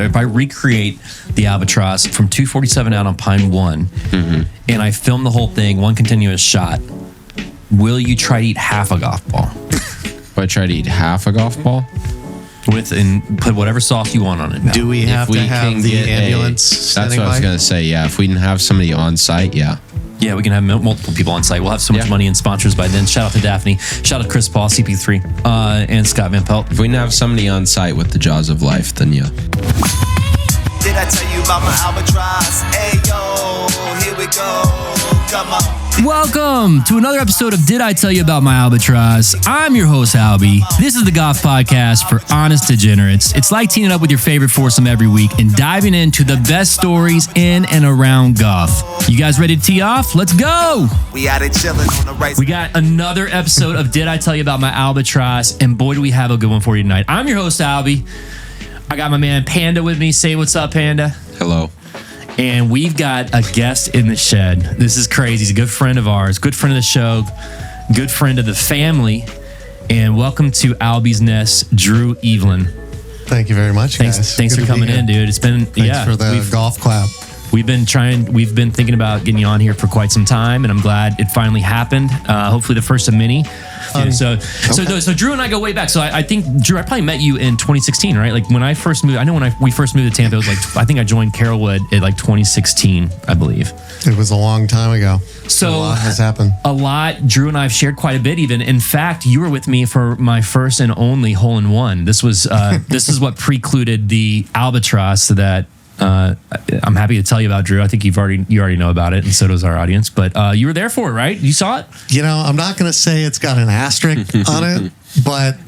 If I recreate the albatross from 247 out on Pine 1, and I film the whole thing, one continuous shot, will you try to eat half a golf ball? If I try to eat half a golf ball? And put whatever sauce you want on it. Now. Do we have to have the ambulance? That's what I was going to say. Yeah, if we didn't have somebody on site, yeah. Yeah, we can have multiple people on site. We'll have so much money and sponsors by then. Shout out to Daphne. Shout out to Chris Paul, CP3, and Scott Van Pelt. If we didn't have somebody on site with the jaws of life, then yeah. Did I tell you about my albatross? Hey, yo, here we go. Come on. Welcome to another episode of Did I Tell You About My Albatross? I'm your host, Albie. This is the golf podcast for honest degenerates. It's like teaming up with your favorite foursome every week and diving into the best stories in and around golf. You guys ready to tee off? Let's go! We out here chilling on the right. We got another episode of Did I Tell You About My Albatross? And boy, do we have a good one for you tonight. I'm your host, Albie. I got my man Panda with me. Say what's up, Panda. Hello. And we've got a guest in the shed. This is crazy. He's a good friend of ours, good friend of the show, good friend of the family. And welcome to Albie's Nest, Drew Evelyn. Thank you very much, guys. Thanks for coming in, dude. It's been Thanks for the golf clap. We've been thinking about getting you on here for quite some time, and I'm glad it finally happened. Hopefully the first of many. So Drew and I go way back. So I think, Drew, I probably met you in 2016, right? Like when I first moved, we first moved to Tampa, it was like, I think I joined Carrollwood in like 2016, I believe. It was a long time ago. So a lot has happened. A lot. Drew and I have shared quite a bit even. In fact, you were with me for my first and only hole-in-one. This was, this is what precluded the albatross that I'm happy to tell you about, Drew. I think you already know about it, and so does our audience. But you were there for it, right? You saw it? You know, I'm not going to say it's got an asterisk on it, but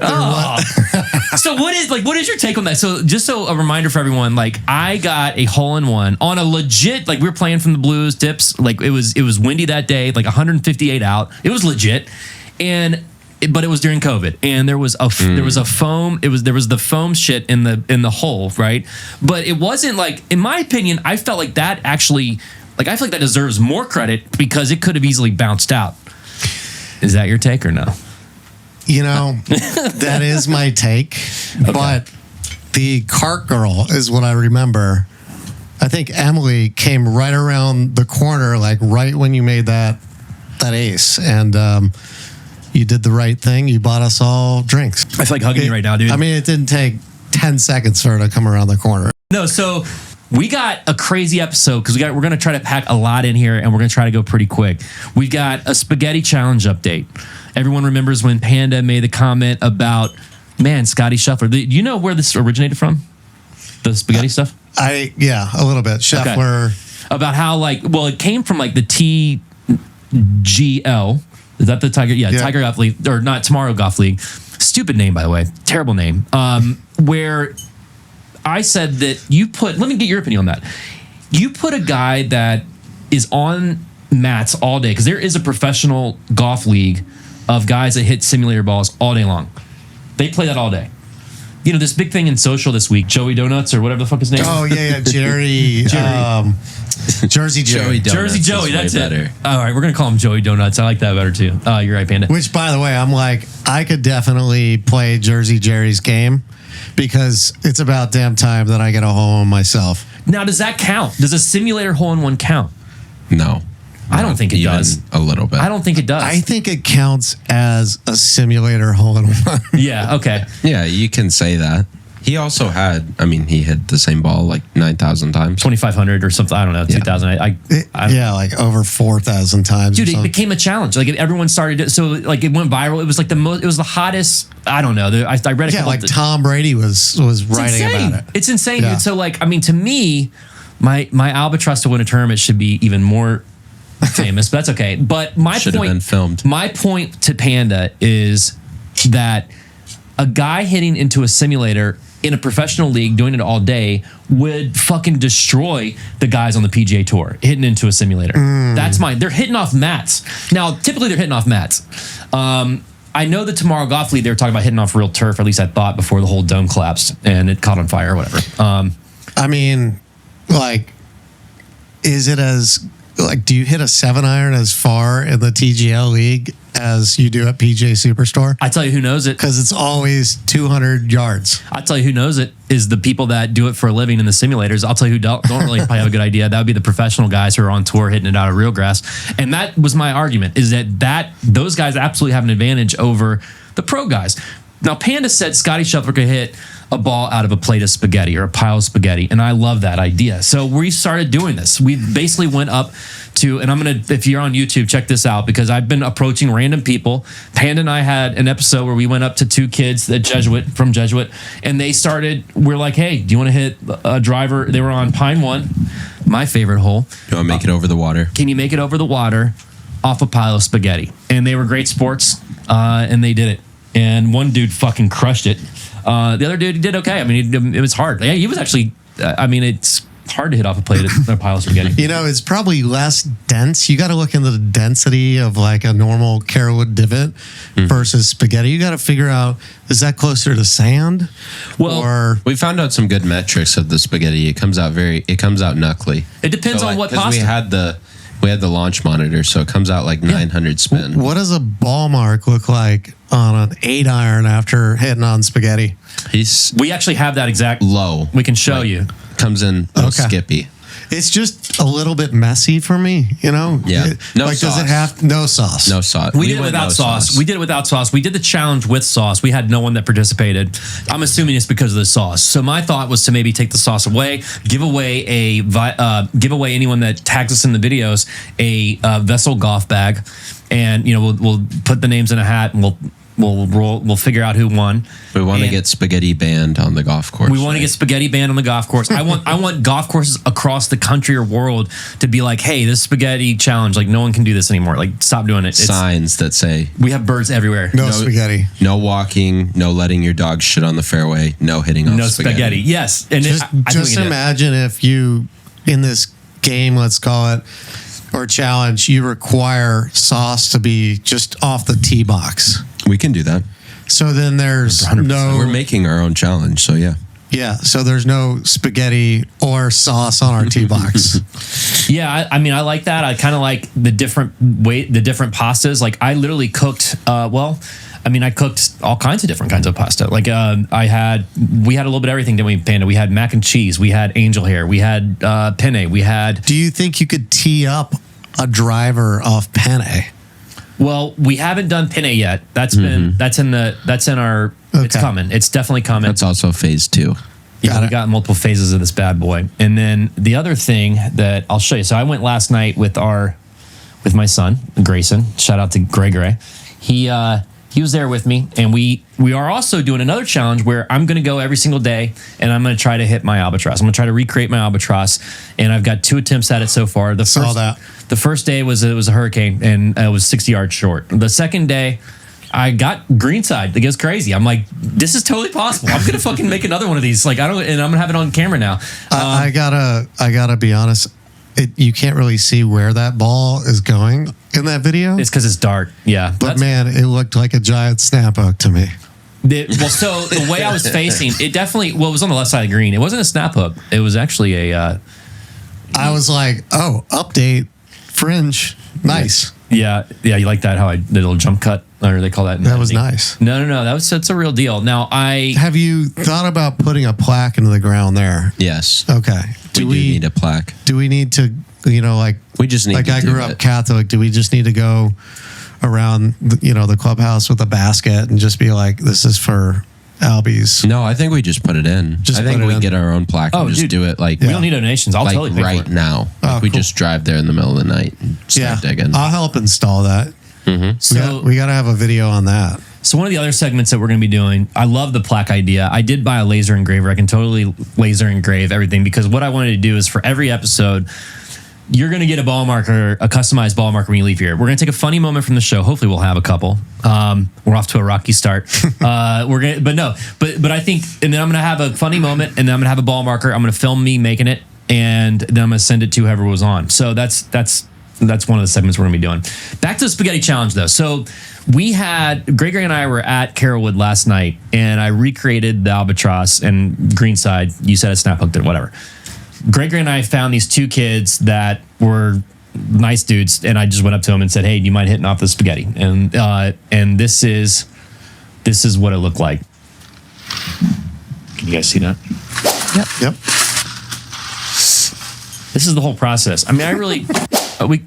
So what is your take on that? So just so a reminder for everyone, like I got a hole-in-one on a legit, like we were playing from the blues dips, like it was windy that day, like 158 out. It was legit, but it was during COVID, and there was the foam shit in the hole, right? But it wasn't like, in my opinion, I felt like that actually, like I feel like that deserves more credit because it could have easily bounced out. Is that your take or no? You know, that is my take, but the cart girl is what I remember. I think Emily came right around the corner, like right when you made that ace, and you did the right thing. You bought us all drinks. I feel like hugging you right now, dude. I mean, it didn't take 10 seconds for her to come around the corner. No, so we got a crazy episode because we're going to try to pack a lot in here, and we're going to try to go pretty quick. We've got a spaghetti challenge update. Everyone remembers when Panda made the comment about, man, Scotty Scheffler. Do you know where this originated from? The spaghetti stuff? Yeah, a little bit. Scheffler. Okay. About how it came from like the TGL. Is that the Tiger? Yeah, Tiger Golf League, or not Tomorrow Golf League. Stupid name, by the way. Terrible name. Where I said that let me get your opinion on that. You put a guy that is on mats all day, because there is a professional golf league of guys that hit simulator balls all day long. They play that all day. You know, this big thing in social this week, Joey Doughnuts or whatever the fuck his name is. Oh, yeah, Jerry. Jersey Joey. Jersey Joey, that's it. All right, we're going to call him Joey Doughnuts. I like that better, too. You're right, Panda. Which, by the way, I'm like, I could definitely play Jersey Jerry's game because it's about damn time that I get a hole-in myself. Now, does that count? Does a simulator hole-in-one count? No. I don't think it does. A little bit. I don't think it does. I think it counts as a simulator hole-in-one. Yeah, okay. Yeah, you can say that. He also he hit the same ball like 9,000 times. 2,500 or something. I don't know, 2,000. Yeah, like over 4,000 times. Dude, it became a challenge. Like everyone started it. So like it went viral. It was like it was the hottest, I don't know. I read a couple. Yeah, like Tom Brady was writing about it. It's insane, dude. So like, to me, my albatross to win a tournament should be even more famous, but that's okay. But should have been filmed. My point to Panda is that a guy hitting into a simulator in a professional league doing it all day would fucking destroy the guys on the PGA Tour hitting into a simulator. That's mine. They're hitting off mats. Now, typically they're hitting off mats. I know the Tomorrow Golf League, they were talking about hitting off real turf, at least I thought, before the whole dome collapsed and it caught on fire or whatever. I mean, like, is it as like, do you hit a 7-iron as far in the TGL league as you do at PGA Superstore? I tell you who knows it. Because it's always 200 yards. I tell you who knows it is the people that do it for a living in the simulators. I'll tell you who don't really probably have a good idea. That would be the professional guys who are on tour hitting it out of real grass. And that was my argument, is that those guys absolutely have an advantage over the pro guys. Now, Panda said Scotty Scheffler could hit a ball out of a plate of spaghetti or a pile of spaghetti, and I love that idea. So we started doing this. We basically went up to, and I'm going to, if you're on YouTube, check this out, because I've been approaching random people. Panda and I had an episode where we went up to 2 kids at from Jesuit, and they started, we're like, hey, do you want to hit a driver? They were on Pine 1, my favorite hole. You want to make it over the water? Can you make it over the water off a pile of spaghetti? And they were great sports, and they did it. And one dude fucking crushed it. The other dude did okay. I mean, it was hard. Yeah, he was actually, it's hard to hit off a plate of a pile of spaghetti. You know, it's probably less dense. You got to look into the density of like a normal Carolwood divot versus spaghetti. You got to figure out, is that closer to sand? Well, or we found out some good metrics of the spaghetti. It comes out knuckly. It depends on what pasta. We had the launch monitor, so it comes out like 900 spin. What does a ball mark look like on an 8-iron after hitting on spaghetti? We actually have that exact low. We can show you. Comes in skippy. It's just a little bit messy for me, you know? Yeah. No like, sauce. does it have no sauce? No sauce. We did it without sauce. We did it without sauce. We did the challenge with sauce. We had no one that participated. I'm assuming it's because of the sauce. So my thought was to maybe take the sauce away, give away anyone that tags us in the videos a Vessel golf bag, and we'll put the names in a hat and we'll figure out who won. We want to get spaghetti banned on the golf course. We want to get spaghetti banned on the golf course. I want golf courses across the country or world to be like, hey, this spaghetti challenge, like no one can do this anymore. Like stop doing it. Signs that say we have birds everywhere. No spaghetti. No walking. No letting your dog shit on the fairway. No hitting off spaghetti. Yes, and just imagine if you in this game, let's call it, or challenge, you require sauce to be just off the tee box. We can do that. So then there's 100%. We're making our own challenge, so yeah. Yeah, so there's no spaghetti or sauce on our tee box. Yeah, I mean, I like that. I kind of like the different pastas. Like I literally cooked. I cooked all kinds of different kinds of pasta. Like we had a little bit of everything. Didn't we, Panda? We had mac and cheese. We had angel hair. We had penne. We had. Do you think you could tee up a driver off penne? Well, we haven't done penne yet. That's in our. Okay. It's coming. It's definitely coming. That's also phase 2. Yeah, we got multiple phases of this bad boy. And then the other thing that I'll show you. So I went last night with my son Grayson. Shout out to Gregory. He was there with me, and we are also doing another challenge where I'm going to go every single day, and I'm going to try to hit my albatross. I'm going to try to recreate my albatross, and I've got 2 attempts at it so far. The first day was a hurricane, and it was 60 yards short. The second day, I got greenside. It goes crazy. I'm like, this is totally possible. I'm gonna fucking make another one of these. Like and I'm gonna have it on camera now. I gotta be honest. You can't really see where that ball is going in that video. It's because it's dark. Yeah, but man, it looked like a giant snap hook to me. So the way I was facing, it definitely. It was on the left side of the green. It wasn't a snap hook. It was actually a. I was like, oh, update fringe, nice. Yeah. You like that? How I did a little jump cut, or they call that? That was nice. No. That's a real deal. Now have you thought about putting a plaque into the ground there? Yes. Okay. Do we need a plaque? Do we need to? We just need. Like I grew up Catholic. Do we just need to go around the clubhouse with a basket and just be like, this is for Albies? No, I think we just put it in. I think we get our own plaque and just do it like... We don't need donations. I'll totally pay right for it. now. We just drive there in the middle of the night and start digging. I'll help install that. Mm-hmm. So we got to have a video on that. So one of the other segments that we're going to be doing, I love the plaque idea. I did buy a laser engraver. I can totally laser engrave everything, because what I wanted to do is for every episode, you're going to get a ball marker, a customized ball marker when you leave here. We're going to take a funny moment from the show. Hopefully we'll have a couple. We're off to a rocky start. But I think, and then I'm going to have a funny moment, and then I'm going to have a ball marker. I'm going to film me making it, and then I'm going to send it to whoever was on. So that's one of the segments we're going to be doing. Back to the spaghetti challenge, though. So Gregory and I were at Carolwood last night, and I recreated the albatross and greenside. You said a snap hooked it, whatever. Gregory and I found these 2 kids that were nice dudes, and I just went up to them and said, "Hey, do you mind hitting off the spaghetti?" And this is what it looked like. Can you guys see that? Yep. This is the whole process. I mean, I really,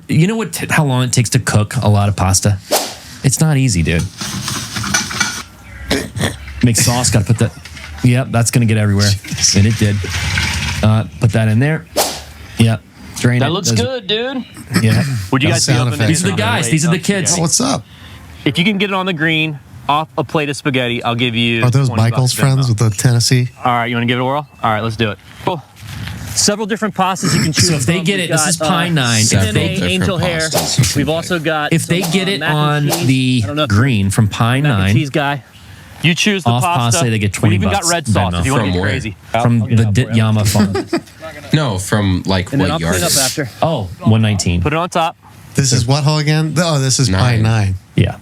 you know what? How long it takes to cook a lot of pasta? It's not easy, dude. Make sauce. Got to put that. Yep, that's gonna get everywhere, and it did. Put that in there. Yep. Drain That it. looks good, dude. Yeah. Would you guys be sound open to effects. These are the guys. These are the kids. Oh, what's up? If you can get it on the green off a plate of spaghetti, I'll give you. Are those $20 Michael's friends with the Tennessee? All right, you want to give it a whirl? All right, let's do it. Cool. Several different pastas you can choose So if they from. get We've it, this got, is pine 9. If cinnamon, they, different angel hair. pastas. We've also got. if they some, get it mac and on cheese. the I don't know if green from pine mac and 9 cheese guy. You choose the off pasta, they get 20 We even bucks. got red sauce Venmo. if you want to From get where? crazy. from I'll get the it out for you. Yama farm. No, from like And then I'll what yard? clean up after. Oh, 119. Put it on top. This is what hole again? Oh, this is Pine 9. Yeah.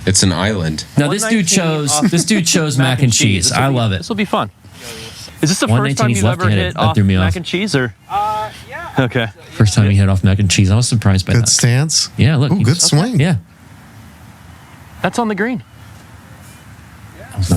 It's an island. Now this dude 119 chose mac and cheese. I love it. This will be fun. Is this the first 119, time he's you've ever left-handed. hit That off threw me mac off. and cheese, or? Yeah. Okay. First time he hit off mac and cheese. I was surprised by Good that. stance. Yeah, look. Ooh, good swing. Yeah. That's on the green.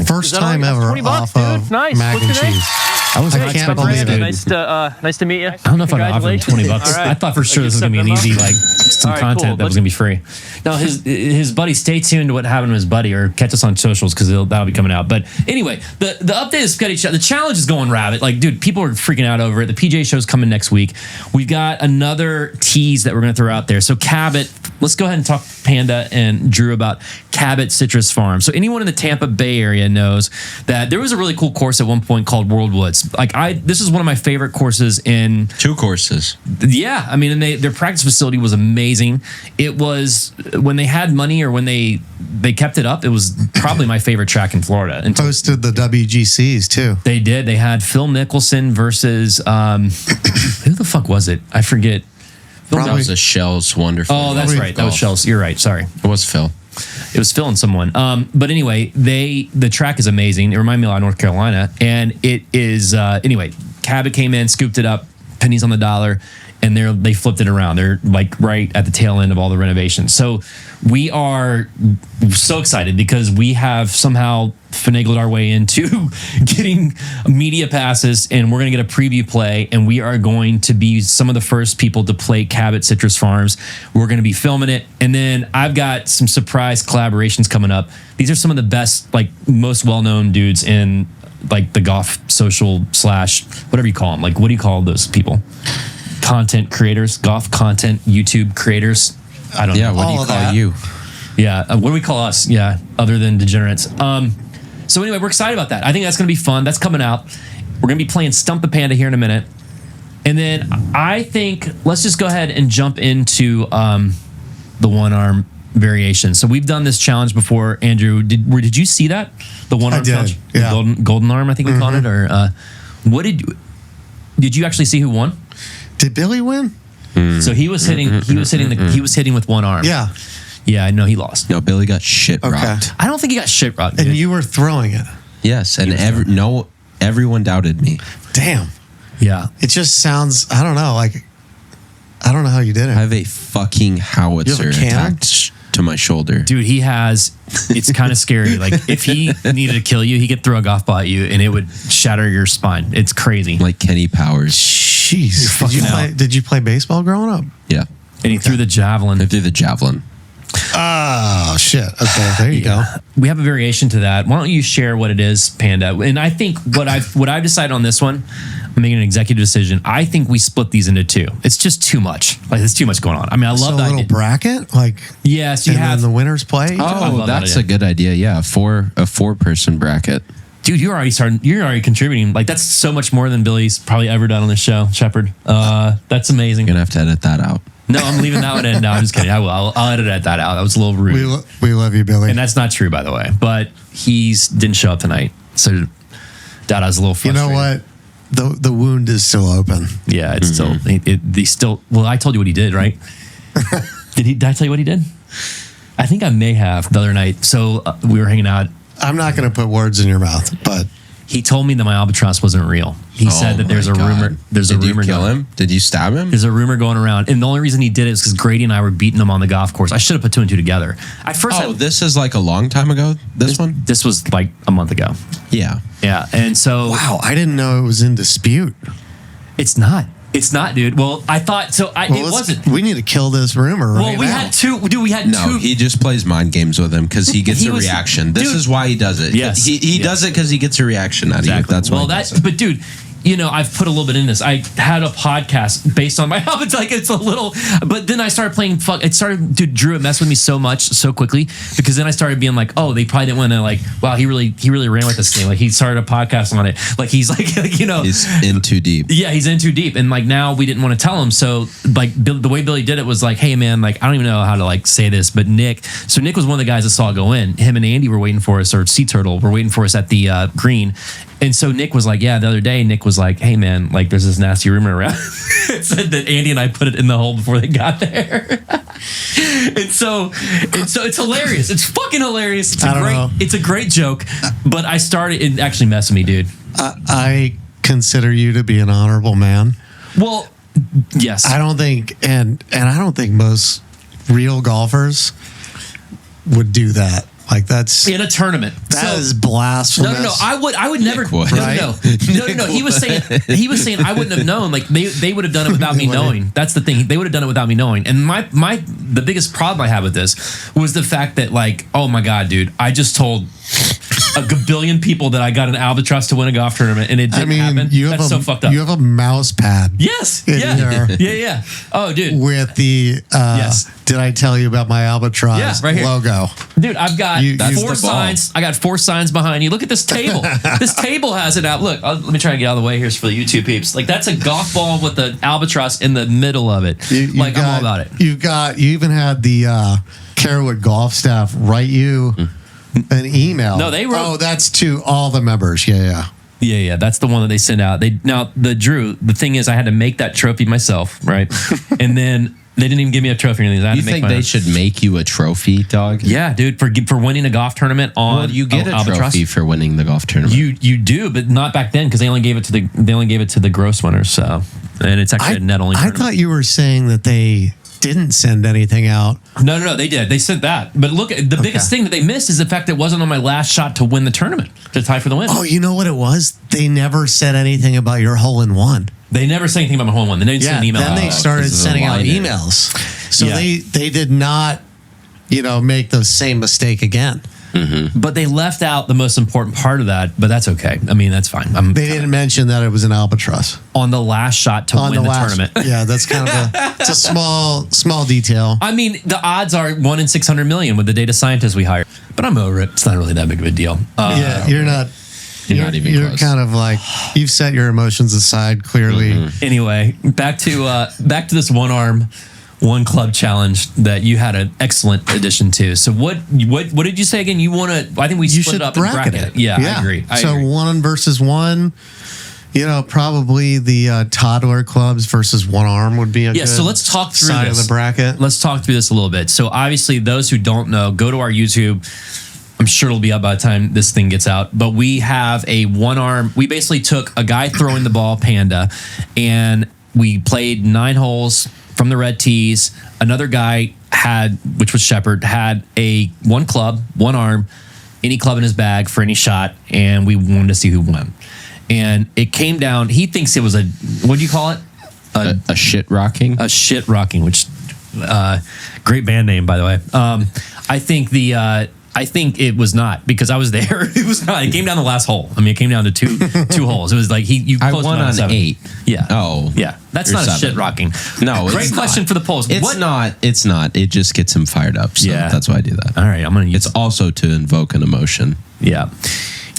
First Is that time all? ever 20 bucks, off of dude. Nice. mac What's and your name? cheese. I was I not can't expecting believe this, it. dude. Nice to meet you. I don't know if I'd offer him 20 bucks. All right. I thought for sure this was gonna be an easy, like, some All right, content cool. that was gonna be free. No, his buddy. Stay tuned to what happened to his buddy, or catch us on socials because that'll be coming out. But anyway, the update is spaghetti. The challenge is going rabbit. Like, dude, people are freaking out over it. The PGA show's coming next week. We've got another tease that we're gonna throw out there. So Cabot. Let's go ahead and talk Panda and Drew about Cabot Citrus Farm. So anyone in the Tampa Bay area knows that there was a really cool course at one point called World Woods. Like this is one of my favorite courses in 2 courses. Yeah, I mean, and their practice facility was amazing. It was when they had money or when they kept it up. It was probably my favorite track in Florida. And Hosted the WGCs too. they did. They had Phil Mickelson versus who the fuck was it? I forget. That was a Shell's wonderful. Oh, that's right. That was Shell's. You're right. Sorry. It was Phil. It was Phil and someone. But anyway, the track is amazing. It reminded me a lot of North Carolina. And it is, anyway, Cabot came in, scooped it up, pennies on the dollar, and they flipped it around. They're like right at the tail end of all the renovations. So we are so excited because we have somehow finagled our way into getting media passes, and we're going to get a preview play, and we are going to be some of the first people to play Cabot Citrus Farms. We're going to be filming it, and then I've got some surprise collaborations coming up. These are some of the best, like, most well-known dudes in, like, the golf social / whatever you call them. Like, what do you call those people? Content creators, golf content, YouTube creators. I don't know. Yeah, what do All you of call that. you? Yeah, what do we call us? Yeah, other than degenerates. So anyway, we're excited about that. I think that's going to be fun. That's coming out. We're going to be playing Stump the Panda here in a minute. And then I think let's just go ahead and jump into the one-arm variation. So we've done this challenge before. Andrew, did you see that? The one-arm I did, challenge? yeah. The golden arm, I think we called it. Or what did you actually see who won? Did Billy win? So he was hitting with one arm. Yeah. Yeah, I know he lost. No, Billy got shit Okay. rocked. I don't think he got shit rocked. And dude. you were throwing it. Yes, and everyone doubted me. Damn. Yeah. It just sounds, I don't know, like, I don't know how you did it. I have a fucking howitzer You have a cannon? attached to my shoulder. Dude, it's kind of scary. Like, if he needed to kill you, he could throw a golf ball at you and it would shatter your spine. It's crazy. Like Kenny Powers. Jeez. Did you play baseball growing up? Yeah. And he threw the javelin. I threw the javelin. Oh, shit. Okay, there you go. We have a variation to that. Why don't you share what it is, Panda? And I think what I've decided on this one, I'm making an executive decision. I think we split these into 2. It's just too much. Like, there's too much going on. I mean, I love So a that. little bracket? Like, Yes, you and have. then the winners play? I Oh, love that that's idea. a good idea. Yeah, a 4-person bracket. Dude, you're already contributing. Like, that's so much more than Billy's probably ever done on this show, Shepard. That's amazing. You're gonna have to edit that out. No, I'm leaving that one in. No, I'm just kidding. I will. I'll edit that out. That was a little rude. We love you, Billy. And that's not true, by the way. But didn't show up tonight. So Dada's a little You frustrated. know what? The wound is still open. Yeah, it's still. Well, I told you what he did, right? Did I tell you what he did? I think I may have the other night. So we were hanging out. I'm not going to put words in your mouth, but He told me that my albatross wasn't real. He said that there's a rumor. There's a rumor. Did you kill going. him? Did you stab him? There's a rumor going around, and the only reason he did it is because Grady and I were beating him on the golf course. I should have put 2 and 2 together. At first, this is like a long time ago. This one. This was like a month ago. Yeah. Yeah, and so Wow, I didn't know it was in dispute. it's not. It's not, dude. Well, I thought so. It wasn't. We need to kill this rumor. Well, right we now. had two. Dude, we had No, two. he just plays mind games with him because he gets He a was- reaction. This dude. is why he does it. Yes. He does it because he gets a reaction out of you. That's well, why. He does it. but dude, you know, I've put a little bit in this. I had a podcast based on my habits. Like it's a little, but then I started playing. It started, dude. Drew, it messed with me so much so quickly because then I started being like, oh, they probably didn't want to like. Wow, he really ran with this thing. Like he started a podcast on it. Like he's like you know, He's in too deep. yeah, he's in too deep. And like now we didn't want to tell him. So like the way Billy did it was like, hey man, like I don't even know how to like say this, but Nick was one of the guys that saw it go in. Him and Andy were waiting for us, or Sea Turtle were waiting for us at the Green. And so Nick was like, yeah, the other day, Nick was like, hey man, like there's this nasty rumor around. It said that Andy and I put it in the hole before they got there. and so it's hilarious. It's fucking hilarious. It's a great joke. But I started, it actually messed with me, dude. I consider you to be an honorable man. Well, yes. I don't think, and I don't think most real golfers would do that. Like that's in a tournament. That is blasphemous. No. I would never. would. No. He was saying I wouldn't have known. Like they would have done it without me knowing. That's the thing. They would have done it without me knowing. And the biggest problem I had with this was the fact that like, oh my god, dude, I just told a gabillion people that I got an albatross to win a golf tournament, and it didn't happen. That's so fucked up. You have a mouse pad. Yes. Yeah. Oh, dude. With the yes. Did I tell you about my albatross right here. logo? Dude, I've got That's 4 the ball. signs. I got 4 signs behind you. Look at this table. This table has it out. Look, let me try to get out of the way here for the YouTube peeps. Like that's a golf ball with the albatross in the middle of it. I'm all about it. You even had the Carewood golf staff write you an email. No, they wrote. Oh, that's to all the members. Yeah. Yeah. That's the one that they sent out. The thing is, I had to make that trophy myself, right? And then they didn't even give me a trophy or anything. I had You to make think my they own. should make you a trophy, dog? Yeah, dude, for winning a golf tournament on. Well, you get a albatross. trophy for winning the golf tournament. You do, but not back then because they only gave it to the Gross winners. So, and it's actually a net only. I thought you were saying that they didn't send anything out. No, they did. They sent that. But look, the biggest thing that they missed is the fact that it wasn't on my last shot to win the tournament, to tie for the win. Oh, you know what it was? They never said anything about your hole in one. They never said anything about my hole in one. They didn't send an email. Then they started because of the sending out line-in. emails. So Yeah. they did not, make the same mistake again. But they left out the most important part of that. But that's okay. I mean, that's fine. They didn't mention that it was an albatross on the last shot to win the tournament. Yeah, that's kind of it's a small detail. I mean, the odds are 1 in 600 million with the data scientists we hire. But I'm over it. It's not really that big of a deal. Yeah, you're not. You're not even You're close. kind of like you've set your emotions aside clearly. Anyway, back to this one club challenge that you had an excellent addition to. So what did you say again? You want to? I think we You split should it up and bracket it. Yeah, I agree. So 1 versus 1. Probably the toddler clubs versus one arm would be a good so let's talk through side this. of the bracket. Let's talk through this a little bit. So obviously, those who don't know, go to our YouTube. I'm sure it'll be up by the time this thing gets out. But we have a one arm. We basically took a guy throwing the ball, Panda, and we played 9 holes from the red tees. Another guy which was Shepard, had one club, one arm, any club in his bag for any shot, and we wanted to see who won. And it came down. He thinks it was what do you call it? A shit rocking? A shit rocking, which great band name, by the way. I think it was not because I was there. It was not. It came down the last hole. I mean, it came down to two holes. It was like you. I closed won him out on 7. 8. Yeah. Oh. Yeah. That's You're not a 7. shit rocking. No, it's great question not. for the polls. It's not. It's not. It just gets him fired up. So Yeah. that's why I do that. All right, I'm gonna use. It's also to invoke an emotion. Yeah.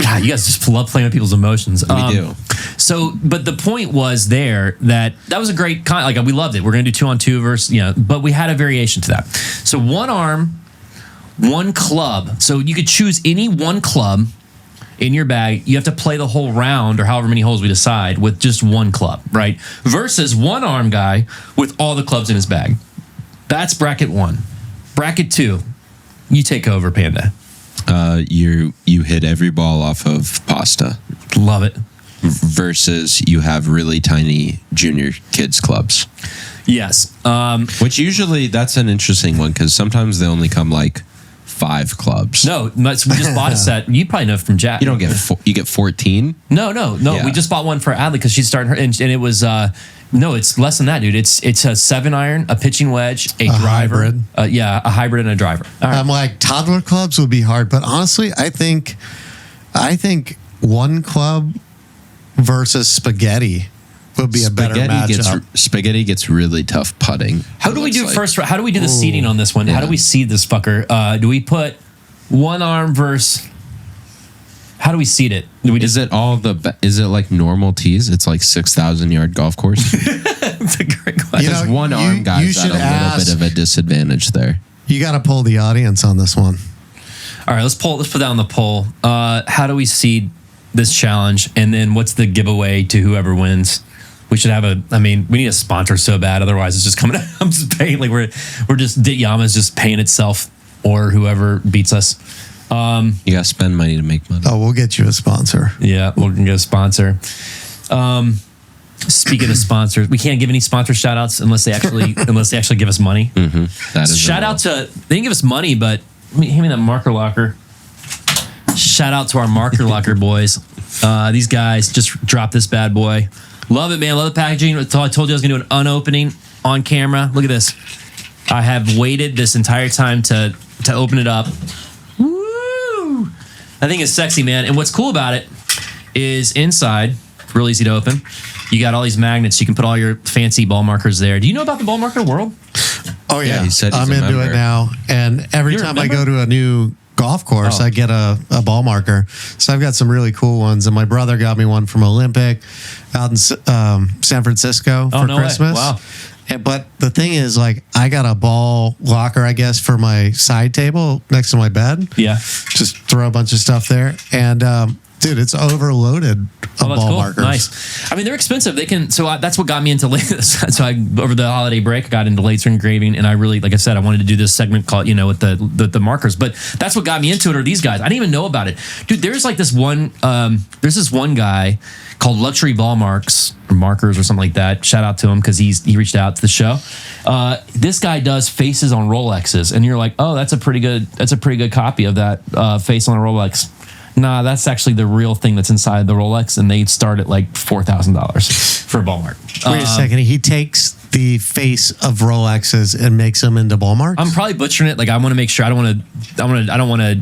God, you guys just love playing with people's emotions. We do. So, but the point was that was a great we loved it. We're gonna do 2-on-2 versus but we had a variation to that. So one arm, one club. So you could choose any one club in your bag. You have to play the whole round or however many holes we decide with just one club, right? Versus one arm guy with all the clubs in his bag. That's bracket 1. Bracket 2, you take over, Panda. You hit every ball off of pasta Love it. versus you have really tiny junior kids clubs. Yes. Which usually that's an interesting one because sometimes they only come like 5 clubs. No, we just bought a set. You probably know from Jack. You don't get you get 14. No. Yeah. We just bought one for Adley because she's starting her, and it was no, it's less than that, dude. It's a 7-iron, a pitching wedge, a driver, hybrid. a hybrid and a driver. All right. I'm like, toddler clubs would be hard, but honestly, I think one club versus spaghetti would be a better matchup. Spaghetti gets really tough putting. How do we do first? How do we do the seeding on this one? How do we seed this fucker? Do we put one arm versus? How do we seed it? Do we Is it like normal tees? It's like 6,000-yard golf course. That's a great question. Because one arm guy's at a little bit of a disadvantage there. You got to pull the audience on this one. All right, let's put down the poll. How do we seed this challenge? And then what's the giveaway to whoever wins? We should have we need a sponsor so bad. Otherwise, it's just coming out. I'm just paying. Like we're just, Yama's just paying itself or whoever beats us. You got to spend money to make money. Oh, we'll get you a sponsor. Yeah, we're going to get a sponsor. Speaking of sponsors, we can't give any sponsor shout outs unless they actually give us money. Mm-hmm. That is shout out to, they didn't give us money, but hand me that marker locker. Shout out to our marker locker boys. These guys just dropped this bad boy. Love it, man. Love the packaging. I told you I was going to do an unopening on camera. Look at this. I have waited this entire time to open it up. Woo! I think it's sexy, man. And what's cool about it is inside, real easy to open. You got all these magnets. You can put all your fancy ball markers there. Do you know about the ball marker world? Oh, yeah. He said he's I'm a into member. it now. And every You're a time I member? go to a new golf course, I get a ball marker. So I've got some really cool ones. And my brother got me one from Olympic out in San Francisco for no way. Christmas. Wow. But the thing is, like, I got a ball locker, I guess, for my side table next to my bed. Yeah. Just throw a bunch of stuff there. And, dude, it's overloaded of Oh, that's ball cool. markers. Nice. I mean, they're expensive. They can. So that's what got me into so over the holiday break, I got into laser engraving, and I really, like I said, I wanted to do this segment called, with the markers. But that's what got me into it. Are these guys? I didn't even know about it, dude. There's like this one. There's this one guy called Luxury Ball Marks or Markers or something like that. Shout out to him because he reached out to the show. This guy does faces on Rolexes, and you're like, oh, that's a pretty good copy of that face on a Rolex. Nah, that's actually the real thing that's inside the Rolex, and they start at like $4,000 for a ball mark. Wait a second. He takes the face of Rolexes and makes them into ball marks? I'm probably butchering it. Like I want to make sure I don't want to.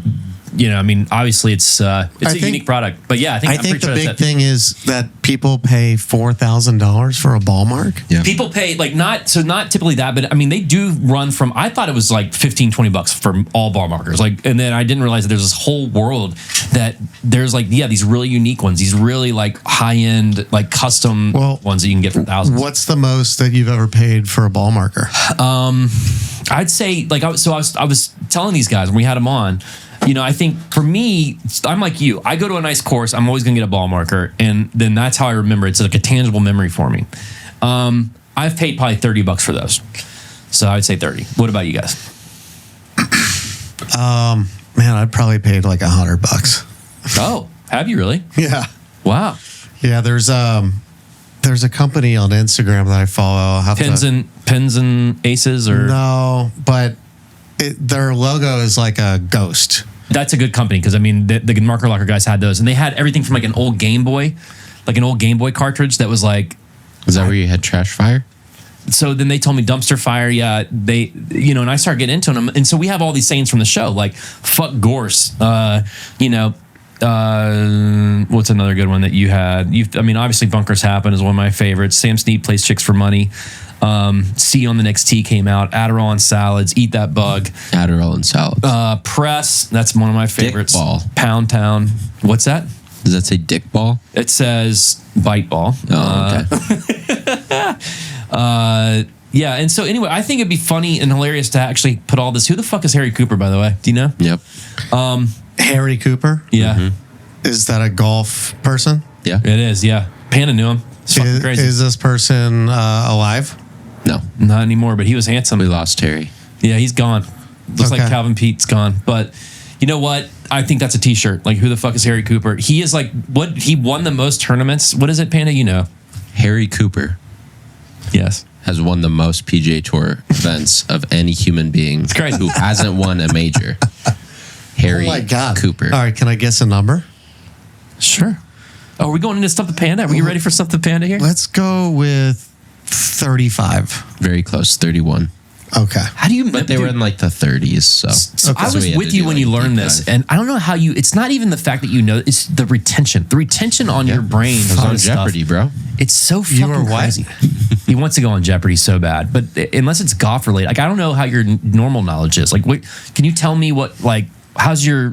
Obviously it's a unique product, but yeah, I'm think pretty sure the big that's it. thing is that people pay $4,000 for a ball mark. Yeah. People pay not typically that, but I mean they do run from. I thought it was like $15-$20 for all ball markers. Like, and then I didn't realize that there's this whole world that there's like these really unique ones, these really like high end like custom ones that you can get for thousands. What's the most that you've ever paid for a ball marker? I'd say like I was telling these guys when we had them on. I think for me, I'm like you. I go to a nice course, I'm always going to get a ball marker, and then that's how I remember it. It's like a tangible memory for me. I've paid probably $30 for those, so I'd say 30. What about you guys? Man, I'd probably paid like $100. Oh, have you really? Yeah. Wow. Yeah, there's a company on Instagram that I follow. I'll have Pins and Aces or no, but their logo is like a ghost. That's a good company because I mean the marker locker guys had those, and they had everything from like an old Game Boy cartridge that was like. Is that where you had trash fire? So then they told me dumpster fire. Yeah, they and I started getting into them, and so we have all these sayings from the show like fuck Gorse. What's another good one that you had? Obviously Bunkers Happen is one of my favorites. Sam Snead plays chicks for money. See on the next tee came out. Adderall and Salads. Eat that bug. Adderall and Salads. Press. That's one of my favorites. Dick ball. Pound Town. What's that? Does that say dick ball? It says bite ball. Oh, okay. Yeah, and so anyway, I think it'd be funny and hilarious to actually put all this. Who the fuck is Harry Cooper, by the way? Do you know? Yep. Harry Cooper? Yeah. Mm-hmm. Is that a golf person? Yeah. It is, yeah. Panda knew him. It's fucking crazy. Is this person alive? No. Not anymore, but he was handsome. We lost Terry. Yeah, he's gone. Looks like Okay. Calvin Pete's gone. But you know what? I think that's a T-shirt. Like, who the fuck is Harry Cooper? He is like what? He won the most tournaments. What is it, Panda? You know, Harry Cooper yes, has won the most PGA Tour events of any human being who hasn't won a major. Harry Cooper. All right, can I guess a number? sure. Oh, are we going into Stump the Panda? Are we ready for Stump the Panda here? Let's go with 35. Very close, 31. Okay. How do you? But they were in like the 30s, so. I was with you when you learned this, and I don't know how you. It's not even the fact that you know; it's the retention. The retention on your brain. It was on Jeopardy, bro. It's so fucking crazy. He wants to go on Jeopardy so bad, but unless it's golf related, like I don't know how your normal knowledge is. Like, what? Can you tell me what? Like, how's your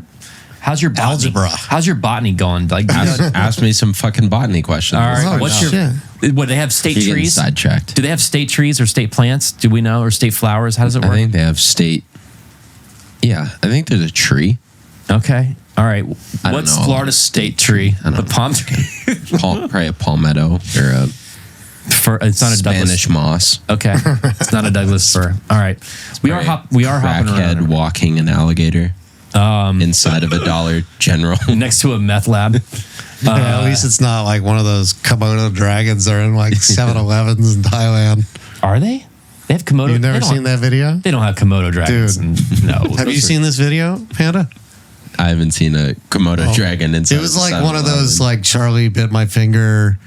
botany? Algebra. How's your botany going? Like, Ask me some fucking botany questions. all right. Oh, What's no. your? What, they have state You're getting trees? sidetracked. Do they have state trees or state plants? Do we know, or state flowers? How does it work? I think they have state. Yeah, I think there's a tree. Okay. All right. I don't What's know. Florida's state tree? I don't The know. palm tree. Probably a palmetto or a It's not a Douglas. Spanish moss. Okay. It's not a Douglas fir. All right. We are hopping Crackhead around. walking an alligator inside of a Dollar General. Next to a meth lab. At least it's not like one of those Komodo dragons that are in like 7-Elevens in Thailand. Are they? They have Komodo. You've never seen that video? They don't have Komodo dragons. Dude. No. Have you seen this video, Panda? I haven't seen a Komodo dragon inside. It was like one of those like Charlie bit my finger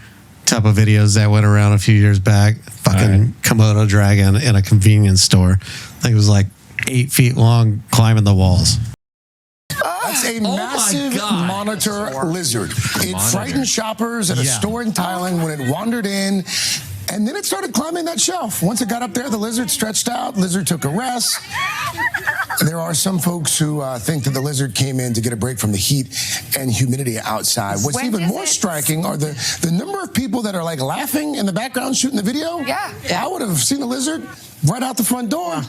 type of videos that went around a few years back. Fucking Komodo dragon in a convenience store. I think it was like 8 feet long, climbing the walls. That's a my massive God. monitor lizard. It frightened shoppers at a store in Thailand when it wandered in. And then it started climbing that shelf. Once it got up there, the lizard stretched out. Lizard took a rest. There are some folks who think that the lizard came in to get a break from the heat and humidity outside. What's even more striking are the number of people that are like laughing in the background shooting the video. Yeah. I would have seen the lizard right out the front door.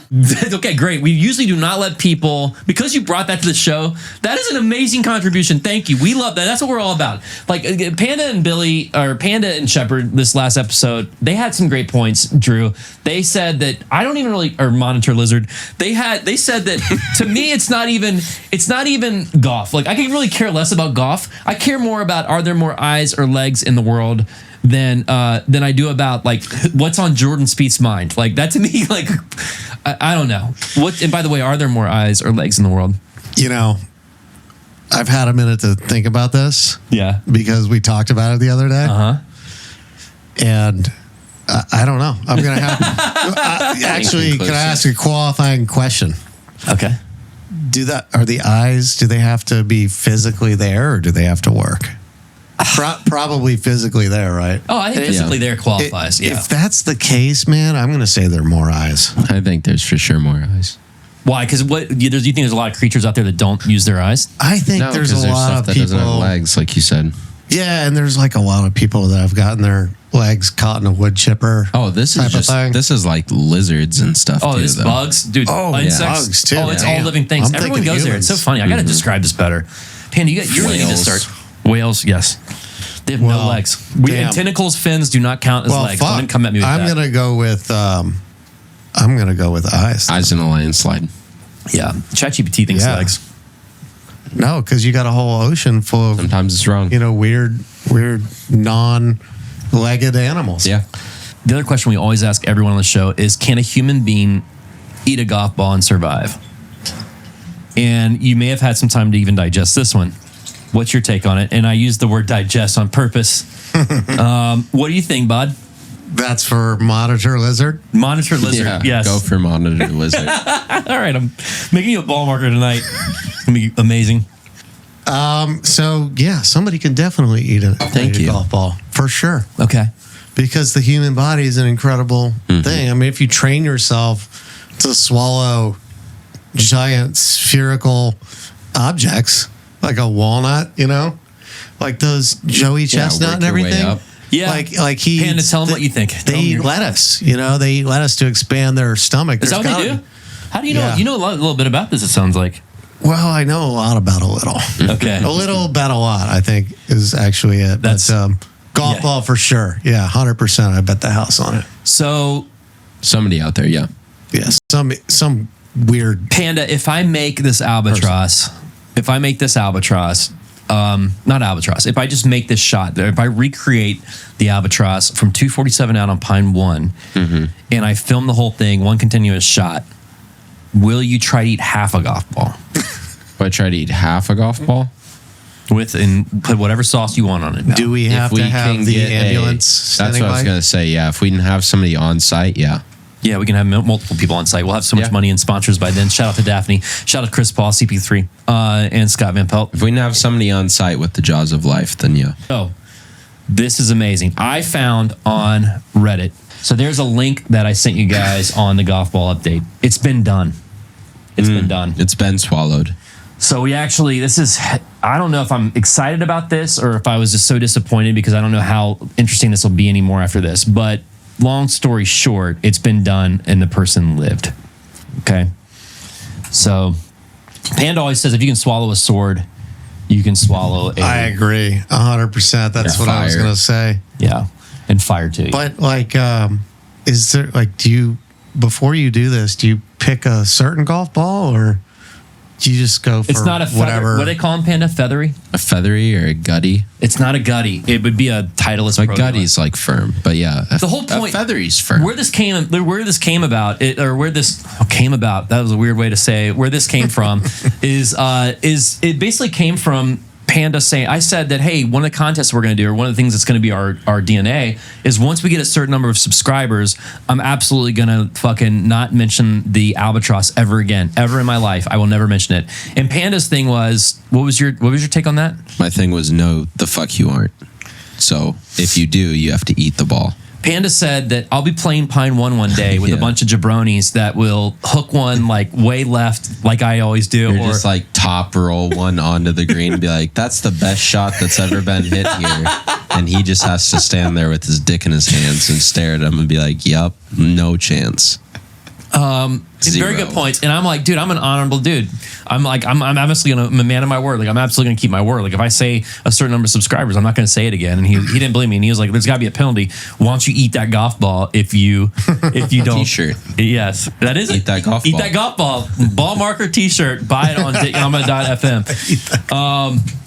Okay, great. We usually do not let people, because you brought that to the show, that is an amazing contribution. Thank you. We love that. That's what we're all about. Like Panda and Billy, or Panda and Shepard, this last episode, they had some great points, Drew. They said that I don't even really, or Monitor Lizard, they said that to me it's not even golf. Like I can really care less about golf. I care more about, are there more eyes or legs in the world than I do about like what's on Jordan Spieth's mind. Like that to me, like I don't know. What, and by the way, are there more eyes or legs in the world? You know, I've had a minute to think about this. Yeah. Because we talked about it the other day. And I don't know. I'm going to have actually, can I ask a qualifying question? Okay. Are the eyes, do they have to be physically there or do they have to work? Probably physically there, right? Oh, I think physically there qualifies. If that's the case, man, I'm going to say there are more eyes. I think there's for sure more eyes. Why? Because do you think there's a lot of creatures out there that don't use their eyes? I think there's a lot stuff of that people doesn't have legs, like you said. Yeah, and there's like a lot of people that have gotten their legs caught in a wood chipper. Oh, this is like lizards and stuff. Oh, too, it's though. bugs, dude. Oh, insects. Bugs too. Oh, it's Damn. all living things. I'm Everyone thinking goes there. humans. It's so funny. I got to describe this better. Panda, you really need to start. Whales, yes. They have no legs. And tentacles, fins do not count as legs. Don't even come at me with that. I'm gonna go with eyes. Eyes in a landslide. Yeah, ChatGPT thinks legs. No, because you got a whole ocean full of sometimes it's wrong. Weird non-legged animals. Yeah. The other question we always ask everyone on the show is, can a human being eat a golf ball and survive? And you may have had some time to even digest this one. What's your take on it? And I use the word digest on purpose. What do you think, bud? That's for Monitor Lizard? Monitor Lizard, Yeah, yes. go for Monitor Lizard. All right, I'm making you a ball marker tonight. It's going to be amazing. So, yeah, somebody can definitely eat a golf ball, for sure. Okay. Because the human body is an incredible thing. I mean, if you train yourself to swallow giant spherical objects, like a walnut, like those Joey Chestnut and everything. Yeah. Like he. Panda, tell them what you think. They eat lettuce, they eat lettuce to expand their stomach. Is that what they do? How do you know? Yeah. You know a little bit about this, it sounds like. Well, I know a lot about a little. Okay. A little about a lot, I think, is actually it. That's golf ball for sure. Yeah, 100%. I bet the house on it. So, somebody out there, yeah. Yeah, some weird Panda, if I make this albatross if I make this albatross, not albatross, if I just make this shot, if I recreate the albatross from 247 out on Pine 1, and I film the whole thing, one continuous shot, will you try to eat half a golf ball? If I try to eat half a golf ball? And put whatever sauce you want on it. Do we have to have the ambulance? That's what I was going to say. Yeah, if we didn't have somebody on site, yeah. Yeah, we can have multiple people on site. We'll have so much money and sponsors by then. Shout out to Daphne. Shout out to Chris Paul, CP3, and Scott Van Pelt. If we didn't have somebody on site with the jaws of life, then yeah. Oh, this is amazing. I found on Reddit. So there's a link that I sent you guys on the golf ball update. It's been done. It's been done. It's been swallowed. So we actually, I don't know if I'm excited about this or if I was just so disappointed because I don't know how interesting this will be anymore after this. But long story short, it's been done and the person lived. Okay. So Panda always says if you can swallow a sword, you can swallow a... I agree 100%. That's what I was going to say. Yeah. And fire too. But like, is there like, before you do this, do you pick a certain golf ball or... You just go for it's not a feather, whatever. What do they call them, Panda? Feathery? A feathery or a gutty? It's not a gutty. It would be a Titleist. Like gutty's like firm, but yeah. The whole point. A feathery's firm. Where this came about, that was a weird way to say where this came from, is it basically came from Panda saying, I said that, hey, one of the contests we're going to do, or one of the things that's going to be our DNA, is once we get a certain number of subscribers, I'm absolutely going to fucking not mention the albatross ever again, ever in my life. I will never mention it. And Panda's thing was, what was your take on that? My thing was, no, the fuck you aren't. So if you do, you have to eat the ball. Panda said that I'll be playing Pine 1 one day with a bunch of jabronis that will hook one like way left, like I always do. Or just like top roll one onto the green and be like, that's the best shot that's ever been hit here. And he just has to stand there with his dick in his hands and stare at him and be like, yep, no chance. Very good points. And I'm like, dude, I'm an honorable dude. I'm obviously I'm a man of my word. Like, I'm absolutely going to keep my word. Like, if I say a certain number of subscribers, I'm not going to say it again. And he didn't believe me. And he was like, there's got to be a penalty. Why don't you eat that golf ball if you don't? T-shirt. Yes. That is Eat that golf ball. Eat that golf ball. Ball marker T-shirt. Buy it on Yama.fm.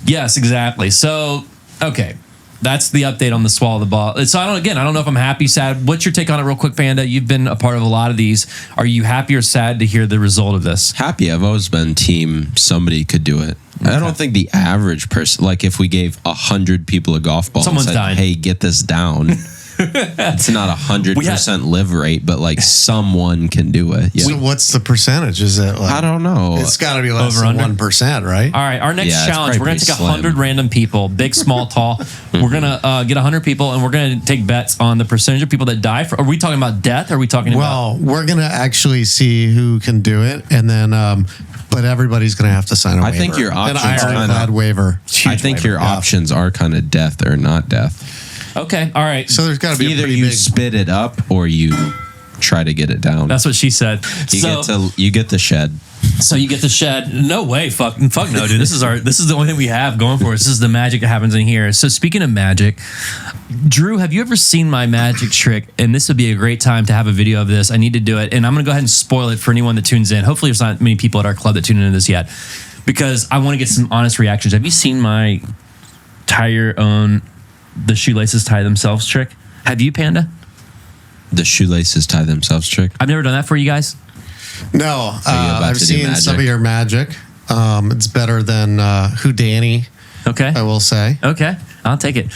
Yes, exactly. So, okay. That's the update on the swallow the ball. So I don't know if I'm happy, sad. What's your take on it real quick, Panda? You've been a part of a lot of these. Are you happy or sad to hear the result of this? Happy. I've always been team somebody could do it. Okay. I don't think the average person, like if we gave 100 people a golf ball and said, dying. Hey, get this down. It's not 100% live rate, but like someone can do it. Yeah. So what's the percentage? Is it like, I don't know. It's got to be less than 1%, right? All right. Our next challenge, we're going to take 100 random people, big, small, tall. We're going to get 100 people, and we're going to take bets on the percentage of people that die. Are we talking about death? Or are we talking about? Well, we're going to actually see who can do it, and then. But everybody's going to have to sign a waiver. I think your options options are kind of death or not death. Okay, all right. So there's got to be either you spit it up or you try to get it down. That's what she said. You get the shed. So you get the shed. No way. Fuck no, dude. This is the only thing we have going for us. This is the magic that happens in here. So speaking of magic, Drew, have you ever seen my magic trick? And this would be a great time to have a video of this. I need to do it. And I'm going to go ahead and spoil it for anyone that tunes in. Hopefully there's not many people at our club that tune into this yet, because I want to get some honest reactions. Have you seen my tie your own, the shoelaces tie themselves trick? Have you, Panda? The shoelaces tie themselves trick? I've never done that for you guys. No, I've seen some of your magic. It's better than Houdini. Okay, I will say. Okay, I'll take it.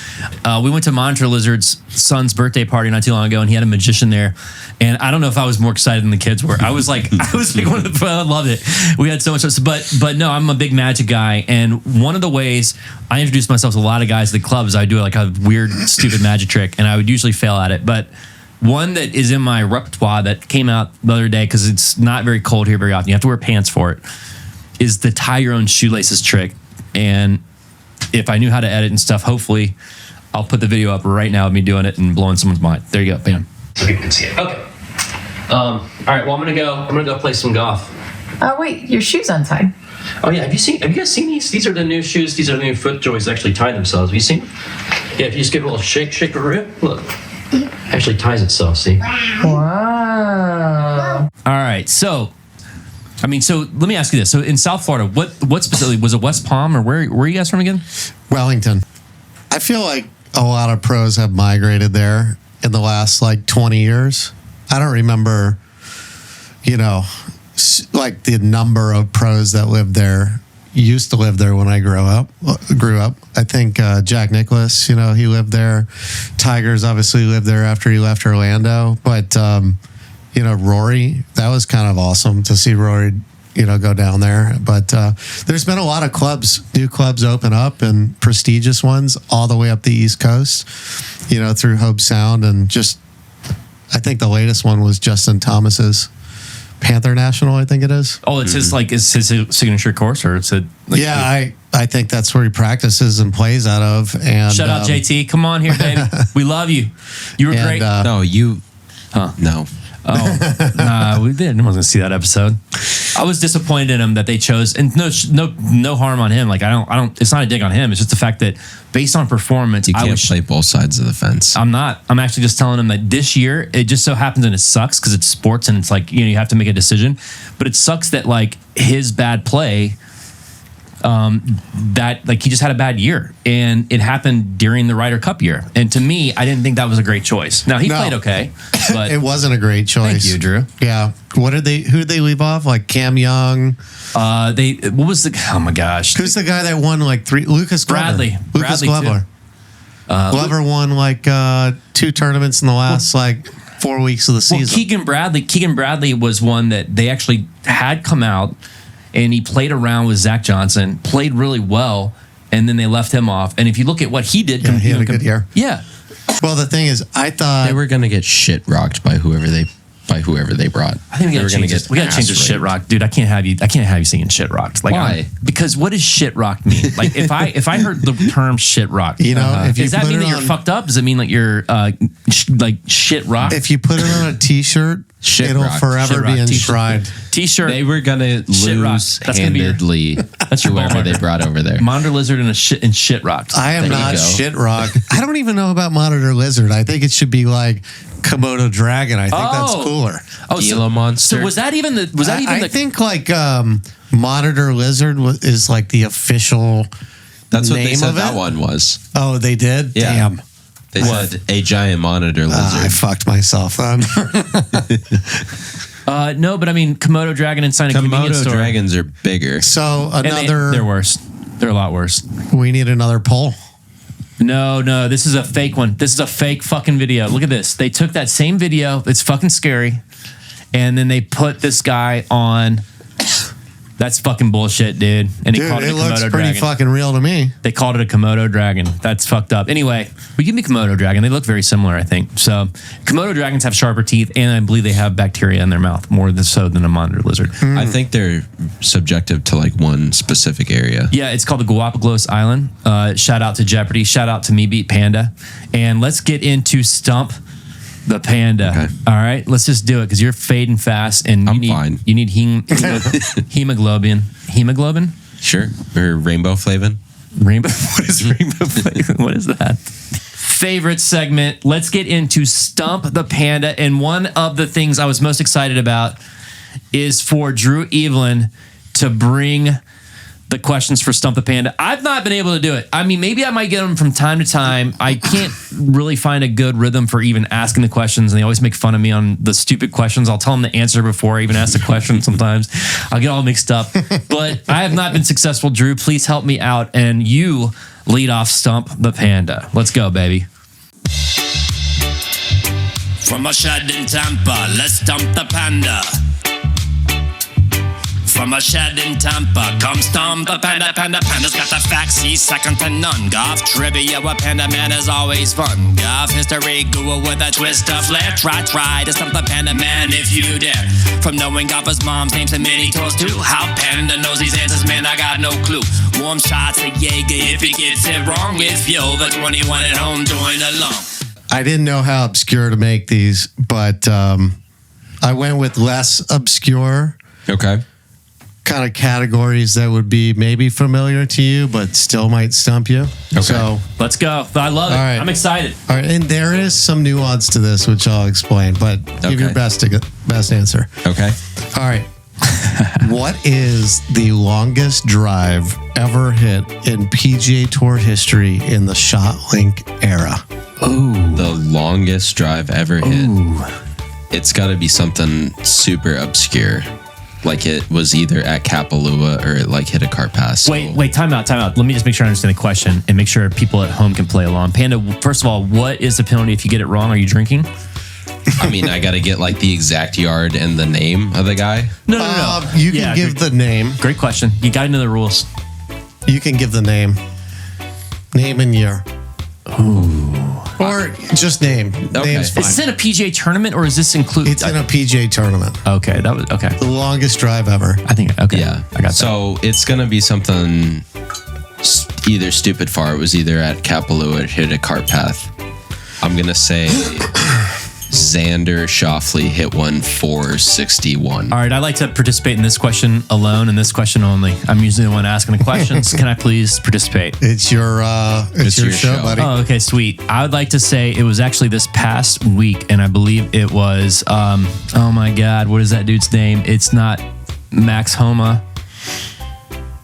We went to Monitor Lizard's son's birthday party not too long ago, and he had a magician there. And I don't know if I was more excited than the kids were. I was like one of the. I loved it. We had so much. But no, I'm a big magic guy, and one of the ways I introduced myself to a lot of guys at the club is I do like a weird, stupid magic trick, and I would usually fail at it, but. One that is in my repertoire that came out the other day, because it's not very cold here very often, you have to wear pants for it, is the tie your own shoelaces trick. And if I knew how to edit and stuff, hopefully I'll put the video up right now of me doing it and blowing someone's mind. There you go, bam. So people can see it. Okay. All right, well, I'm gonna go play some golf. Oh wait, your shoe's untied. Oh yeah, have you guys seen these? These are the new shoes. These are the new foot joys that actually tie themselves. Have you seen? Yeah, if you just give it a little shake a rip, look. Actually ties itself, see? Wow. All right, so I mean, so let me ask you this. So in South Florida, what specifically, was it West Palm or where are you guys from again? Wellington. I feel like a lot of pros have migrated there in the last like 20 years. I don't remember, like the number of pros that lived there, used to live there when I grew up. I think Jack Nicklaus, he lived there. Tigers obviously lived there after he left Orlando. But, Rory, that was kind of awesome to see Rory, go down there. But there's been a lot of new clubs open up and prestigious ones all the way up the East Coast, through Hope Sound. And just, I think the latest one was Justin Thomas's Panther National, I think it is. Oh, it's his signature course, or it's a I think that's where he practices and plays out of. And shout out JT, come on here, baby. We love you. You were great. No. Oh, nah, we didn't. I wasn't gonna see that episode. I was disappointed in him that they chose, and no harm on him. Like I don't. It's not a dig on him. It's just the fact that based on performance, you can't play both sides of the fence. I'm not. I'm actually just telling him that this year it just so happens, and it sucks because it's sports and it's like you have to make a decision. But it sucks that like his bad play. That like he just had a bad year, and it happened during the Ryder Cup year. And to me, I didn't think that was a great choice. Now he played okay, but it wasn't a great choice. Thank you, Drew. Yeah. Who did they leave off? Like Cam Young. What was the? Oh my gosh, who's the guy that won like three? Lucas Glover. Lucas Glover. Glover won like 2 tournaments in the last 4 weeks of the season. Keegan Bradley was one that they actually had come out. And he played around with Zach Johnson, played really well, and then they left him off. And if you look at what he did, he had a good year. Yeah. Well, the thing is, I thought they were going to get shit rocked by whoever they brought. I think we got to change the shit rock, dude. I can't have you singing shit rocked. Like, why? Because what does shit rocked mean? Like, if I heard the term shit rocked, does that mean that you're fucked up? Does it mean like you're shit rocked? If you put it on a T-shirt, it'll forever be enshrined. T-shirt. They were gonna lose handedly. That's your whoever they brought over there. Monitor Lizard and shit rocked. I am not shit rocked. I don't even know about Monitor Lizard. I think it should be like Komodo Dragon. I think that's cooler. Oh, Gila Monster. So was that even the? I think like Monitor Lizard is like the official. That's what name they said of it? that one was. Oh, they did. Yeah. Damn. They said a giant monitor lizard. I fucked myself then. No, but I mean Komodo Dragon inside a convenience store. Komodo dragons are bigger. So they're worse. They're a lot worse. We need another poll. No, this is a fake one. This is a fake fucking video. Look at this. They took that same video. It's fucking scary. And then they put this guy on. That's fucking bullshit, dude. And he called it a Komodo looks pretty Dragon. fucking real to me. They called it a Komodo Dragon. That's fucked up. Anyway, we give me Komodo Dragon. They look very similar, I think. So Komodo Dragons have sharper teeth, and I believe they have bacteria in their mouth more so than a monitor lizard. I think they're subjective to like one specific area. Yeah, it's called the Galapagos Island. Shout out to Jeopardy. Shout out to Me Beat Panda. And let's get into Stump the Panda. Okay. All right, let's just do it because you're fading fast, and you need hemoglobin. Hemoglobin? Sure. Or rainbow flavin. Rainbow? What is rainbow flavin? What is that? Favorite segment. Let's get into Stump the Panda. And one of the things I was most excited about is for Drew Evelyn to bring the questions for Stump the Panda. I've not been able to do it. I mean, maybe I might get them from time to time. I can't really find a good rhythm for even asking the questions, and they always make fun of me on the stupid questions. I'll tell them the answer before I even ask the question sometimes. I'll get all mixed up. But I have not been successful, Drew. Please help me out, and you lead off Stump the Panda. Let's go, baby. From a shed in Tampa, let's stump the panda. From a shed in Tampa, come stump the panda. Panda's got the facts, he's second to none. Golf trivia with Panda Man is always fun. Golf history, Google with a twist of flair. Try to stump the Panda Man if you dare. From knowing golfers' moms' names and many tours too. How Panda knows these answers, man, I got no clue. Warm shots at Jaeger if he gets it wrong. If you're over 21 at home, join along. I didn't know how obscure to make these, but I went with less obscure. Okay. Kind of categories that would be maybe familiar to you, but still might stump you. Okay. So let's go. I love it. All right. I'm excited. All right, and there is some nuance to this, which I'll explain, but give your best answer. Okay. All right. What is the longest drive ever hit in PGA Tour history in the ShotLink era? Ooh. The longest drive ever hit. Ooh. It's got to be something super obscure. Like it was either at Kapalua or it like hit a cart pass. Wait, time out. Let me just make sure I understand the question and make sure people at home can play along. Panda, first of all, what is the penalty if you get it wrong? Are you drinking? I mean, I got to get like the exact yard and the name of the guy. No. You can give the name. Great question. You got to know the rules. You can give the name. Name and year. Ooh. Or just name. Okay. Name's fine. Is this in a PGA tournament or is this include? It's in a PGA tournament. Okay, that was okay. The longest drive ever. I think okay. Yeah, I got that. So it's gonna be something either stupid far. It was either at Kapalua or it hit a cart path. I'm gonna say Xander Schauffele hit one 461. All right, I like to participate in this question alone and this question only. I'm usually the one asking the questions. Can I please participate? It's your show, buddy. Oh, okay, sweet. I would like to say it was actually this past week, and I believe it was. Oh my God, what is that dude's name? It's not Max Homa.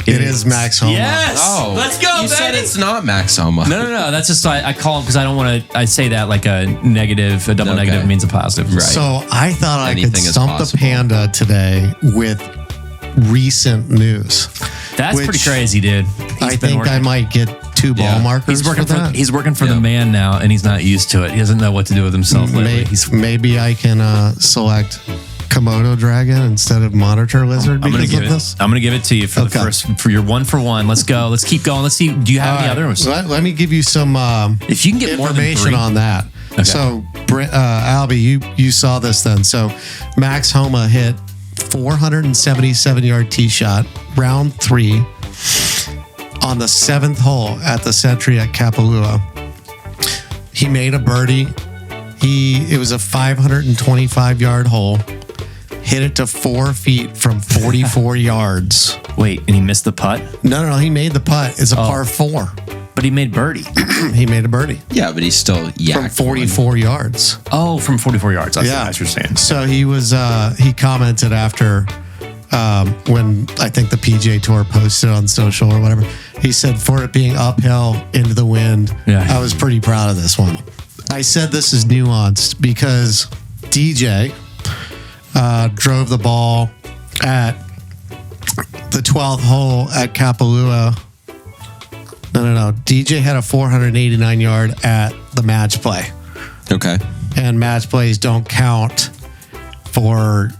It is Max Homa. Yes. Oh, Let's go, You said baby. it's not Max Homa. No. That's just I call him because I don't want to. I say that like a negative, a double Okay. negative means a positive. Right. So I thought I could Anything is stump the possible. panda today with recent news. That's Which pretty crazy, dude. I think I might get 2 ball markers. He's working for that. He's working for the man now, and he's not used to it. He doesn't know what to do with himself lately. Maybe I can select Komodo dragon instead of monitor lizard I'm because gonna of this. I'm gonna give it to you for the first for your 1 for 1. Let's go. Let's keep going. Let's see. Do you have any other ones? Let me give you some if you can get more than information 3. on that. Okay. So, Albie, you saw this then. So, Max Homa hit 477-yard tee shot, round 3, on the 7th hole at the Sentry at Kapalua. He made a birdie. It was a 525-yard hole. Hit it to 4 feet from 44 yards. Wait, and he missed the putt? No, he made the putt. It's a par 4. But he made birdie. He made a birdie. Yeah, but he's still From 44 yards. Oh, from 44 yards. That's what you're saying. So he commented after when I think the PGA Tour posted on social or whatever. He said, for it being uphill into the wind, I was pretty proud of this one. I said this is nuanced because DJ drove the ball at the 12th hole at Kapalua. No. DJ had a 489-yard at the match play. Okay. And match plays don't count for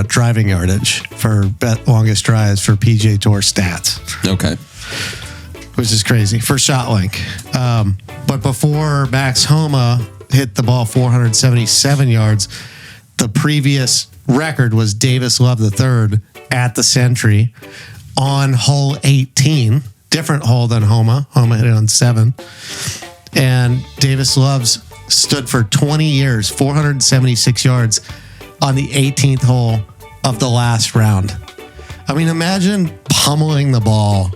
driving yardage for longest drives for PGA Tour stats. Okay. Which is crazy for ShotLink. But before Max Homa hit the ball 477 yards, the previous record was Davis Love III at the Sentry on hole 18. Different hole than Homa. Homa hit it on 7. And Davis Love's stood for 20 years, 476 yards on the 18th hole of the last round. I mean, imagine pummeling the ball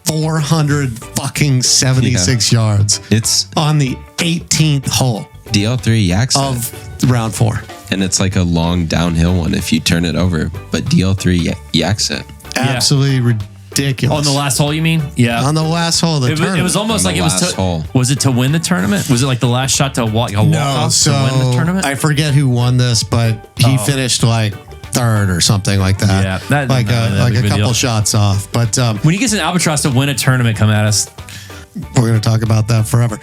476 yards. It's on the 18th hole. DL3 yaks of round 4. And it's like a long downhill one if you turn it over. But DL3 yaks it. Absolutely ridiculous. On the last hole, you mean? Yeah. On the last hole of the tournament. It was almost like it was was it to win the tournament? Was it like the last shot to walk off to win the tournament? I forget who won this, but he finished like 3rd or something like that. Yeah, like a couple shots off. But when you get an albatross to win a tournament, come at us. We're going to talk about that forever.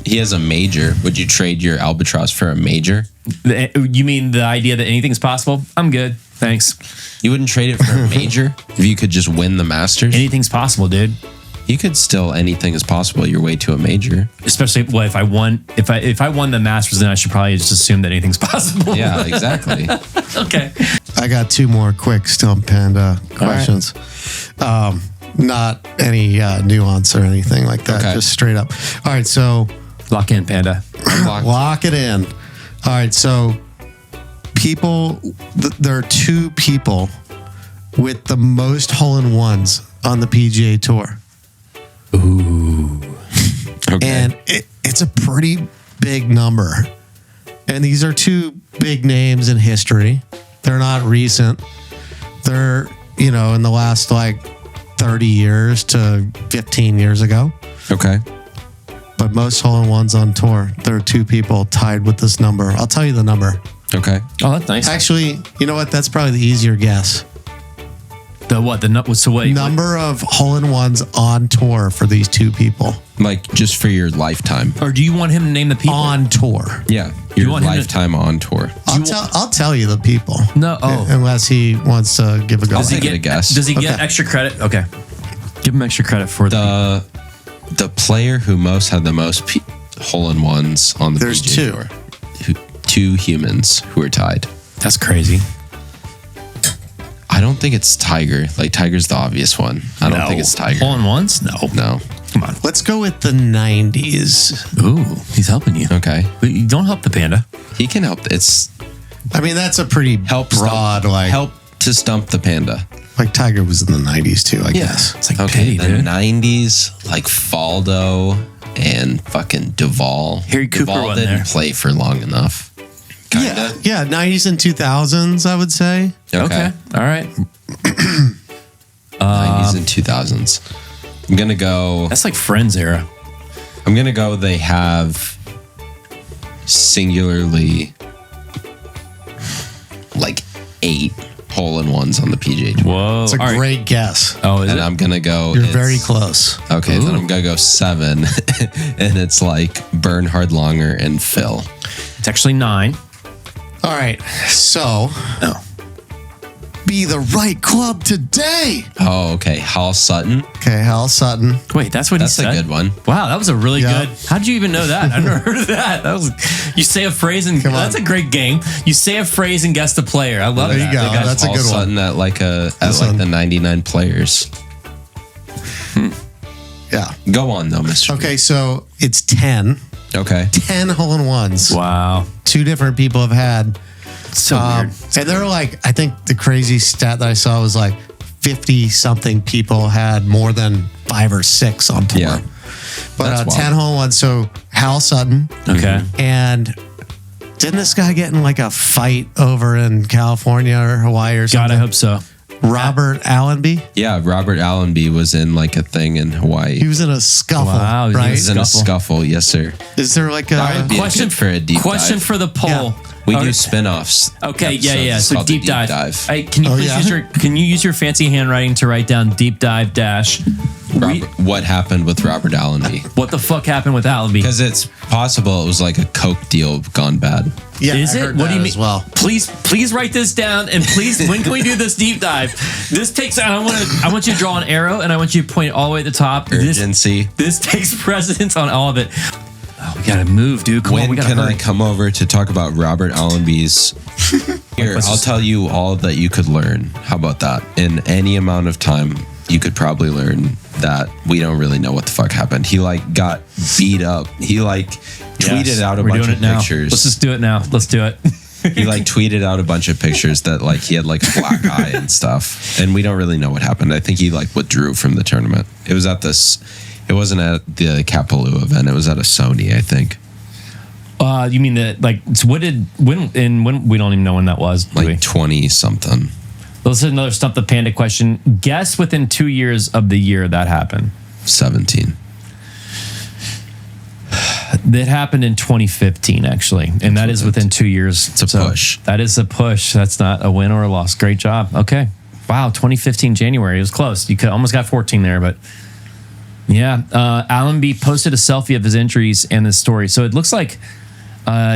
He has a major. Would you trade your albatross for a major? You mean the idea that anything's possible? I'm good. Thanks. You wouldn't trade it for a major if you could just win the Masters? Anything's possible, dude. You could still, anything is possible your way to a major. Especially if I won the Masters, then I should probably just assume that anything's possible. Yeah, exactly. Okay. I got 2 more quick Stump Panda questions. Right. Not any nuance or anything like that. Okay. Just straight up. All right, so lock in, Panda. Lock it in. All right, so there are 2 people with the most hole-in-ones on the PGA Tour. Ooh. Okay. And it's a pretty big number. And these are 2 big names in history. They're not recent. They're, in the last like 30 years to 15 years ago. Okay. But most hole-in-ones on tour, there are 2 people tied with this number. I'll tell you the number. Okay. Oh, that's nice. Actually, you know what? That's probably the easier guess. The what? So what? Number of hole-in-ones on tour for these 2 people. Like just for your lifetime. Or do you want him to name the people? On tour. Yeah. Your lifetime on tour. I'll tell you the people. No. Oh. Unless he wants to give a go. I'll get a guess. Does he get extra credit? Okay. Give him extra credit for the player who had the most hole-in-ones on the There's PGA 2. Tour. 2 humans who are tied. That's crazy. I don't think it's Tiger. Like, Tiger's the obvious one. I don't think it's Tiger. Hole-in-ones? No. Come on. Let's go with the 90s. Ooh, he's helping you. Okay. But you don't help the panda. He can help. That's a pretty broad, help to stump the panda. Like Tiger was in the 90s too, I guess. It's like Okay, pity, the dude. 90s, like Faldo and fucking Duvall. Harry Cooper Duvall wasn't didn't there. play for long enough. Kinda. Yeah, 90s and 2000s, I would say. Okay. All right. 90s and 2000s. I'm going to go... That's like Friends era. I'm going to go they have singularly like 8 hole-in-ones on the PGA Tour. Whoa. It's a great guess. Oh, is And it? I'm going to go... You're very close. Okay, then I'm going to go 7. And it's like Bernhard Langer and Phil. It's actually 9. All right, so be the right club today. Oh, okay. Hal Sutton. Okay, Hal Sutton. Wait, that's what That's he said? a good one. Wow, that was a really Yeah. good. How did you even know that? I've never heard of that. You say a phrase and Come on. that's a great game. You say a phrase and guess the player. I love There that. you go. The guy's- That's a Hal good one. Sutton at like the 99 players. Yeah. Go on though, Mr. Okay, so it's 10. Okay. 10 hole-in-ones. Wow. 2 different people have had. So weird. And they're like, I think the crazy stat that I saw was like 50-something people had more than 5 or 6 on tour. Yeah. But That's 10 wild. hole-in-ones. So Hal Sutton. Okay. And didn't this guy get in like a fight over in California or Hawaii or something? God, I hope so. Robert Allenby? Yeah, Robert Allenby was in like a thing in Hawaii. He was in a scuffle, Wow, he was in a right? He was in a scuffle, yes, sir. Is there like a... That'd be Question good for a deep Question dive. for the poll. Yeah. We Okay. do spin-offs. Okay, episodes. yeah. It's So called the deep dive. Hey, can you Oh, please yeah? can you use your fancy handwriting to write down deep dive dash? What happened with Robert Allenby? What the fuck happened with Allenby? Because it's possible it was like a Coke deal gone bad. Yeah, Is I it? heard What do you that mean? as well. Please write this down, and please, when can we do this deep dive? This takes. I want you to draw an arrow, and I want you to point it all the way at the top. Urgency. This takes precedence on all of it. Oh, we gotta move, dude. Come on, When we gotta can I hurry. come over to talk about Robert Allenby's? Here, I'll tell you all that you could learn. How about that? In any amount of time, you could probably learn that we don't really know what the fuck happened. He like got beat up. He like tweeted out a We're bunch doing of it now. pictures. Let's just do it now. Let's do it. He like tweeted out a bunch of pictures that like he had like a black eye and stuff, and we don't really know what happened. I think he like withdrew from the tournament. It was at this. It wasn't at the Kapalua event. It was at a Sony, I think. You mean that like so when we don't even know when that was, do we? Like 20 something. This is another Stump the Panda question. Guess within 2 years of the year that happened. 17. That happened in 2015, actually, and that is within 2 years. It's a push. That is a push. That's not a win or a loss. Great job. Okay. Wow, 2015 January. It was close. You could almost got 14 there, but yeah. Allenby posted a selfie of his injuries and his story. So it looks like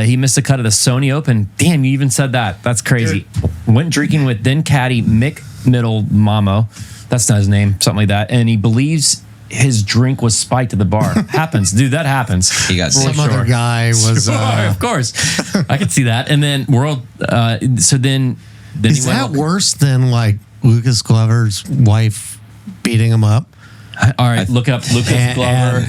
he missed a cut of the Sony Open. Damn, you even said that. That's crazy. Went drinking with then caddy Mick Middle Mamo. That's not his name. Something like that. And he believes his drink was spiked at the bar. Happens. Dude, that happens. He got Some sick. other guy was... Sure, of course. I could see that. And then so then Is he that went, worse than like Lucas Glover's wife beating him up? all right, look up Lucas And- Glover.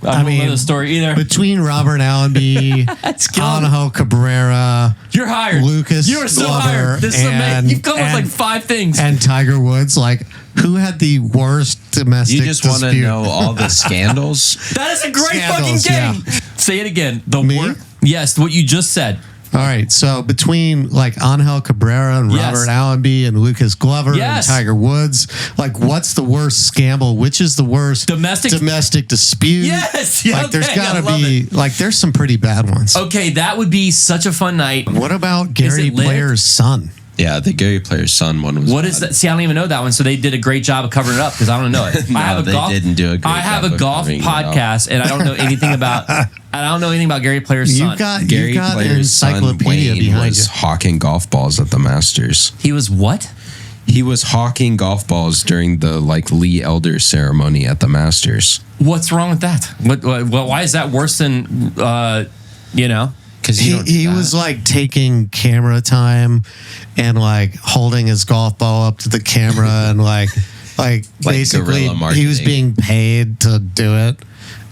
I don't know the story either. Between Robert Allenby, Anaho Cabrera, You're hired. Lucas You are so Glover, hired. This is amazing. and- You've come up with like and- 5 things. and Tiger Woods, like who had the worst domestic You just want to dispute? know all the scandals? That is a great Scandals, fucking game. Say it again. The Me? word. Yes, what you just said. All right, so between like Angel Cabrera and Robert Allenby and Lucas Glover and Tiger Woods, like what's the worst scandal? Which is the worst domestic dispute? Yes, like there's got to be like there's some pretty bad ones. Okay, that would be such a fun night. What about Gary Player's son? Yeah, the Gary Player's son one was. What is that? See, I don't even know that one. So they did a great job of covering it up because I don't know it. No, didn't do a great I have job a golf podcast, and I don't know anything about. I don't know anything about Gary Player's son. Gary Player's son Wayne was hawking golf balls at the Masters. He was what? He was hawking golf balls during the like Lee Elder ceremony at the Masters. What's wrong with that? Why is that worse than you know? Because he was like taking camera time and like holding his golf ball up to the camera and like basically he was being paid to do it,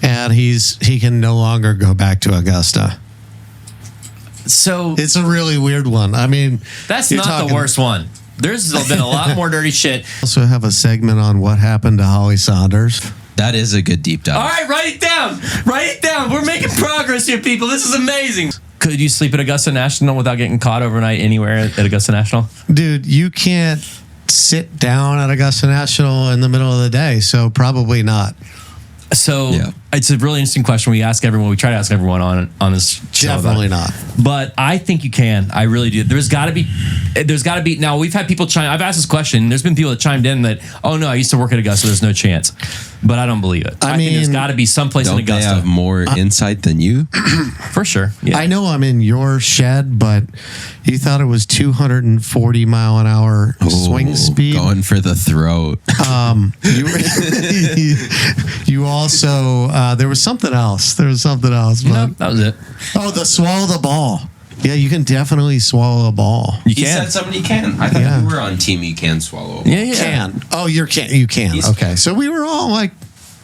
and he can no longer go back to Augusta. So it's a really weird one. I mean, that's not the worst one. There's been a lot more dirty shit. Also have a segment on what happened to Holly Saunders. That is a good deep dive. All right, write it down. Write it down. We're making progress here, people. This is amazing. Could you sleep at Augusta National without getting caught overnight anywhere at Augusta National? Dude, you can't sit down at Augusta National in the middle of the day, so probably not. So it's a really interesting question. We ask everyone. We try to ask everyone on this show. Definitely not. But I think you can. I really do. There's got to be. Now we've had people chime. I've asked this question. There's been people that chimed in that, oh no, I used to work at Augusta. There's no chance. But I don't believe it. I mean, there's got to be someplace in Augusta. They have more insight than you? For sure. Yeah. I know I'm in your shed, but you thought it was 240 mile an hour swing speed. Going for the throat. You also there was something else. But no, that was it. Oh, the swallow the ball. Yeah, you can definitely swallow a ball. You said somebody can. I thought you were on team you can swallow a ball. Yeah. Can. Oh, you can. Okay. So we were all like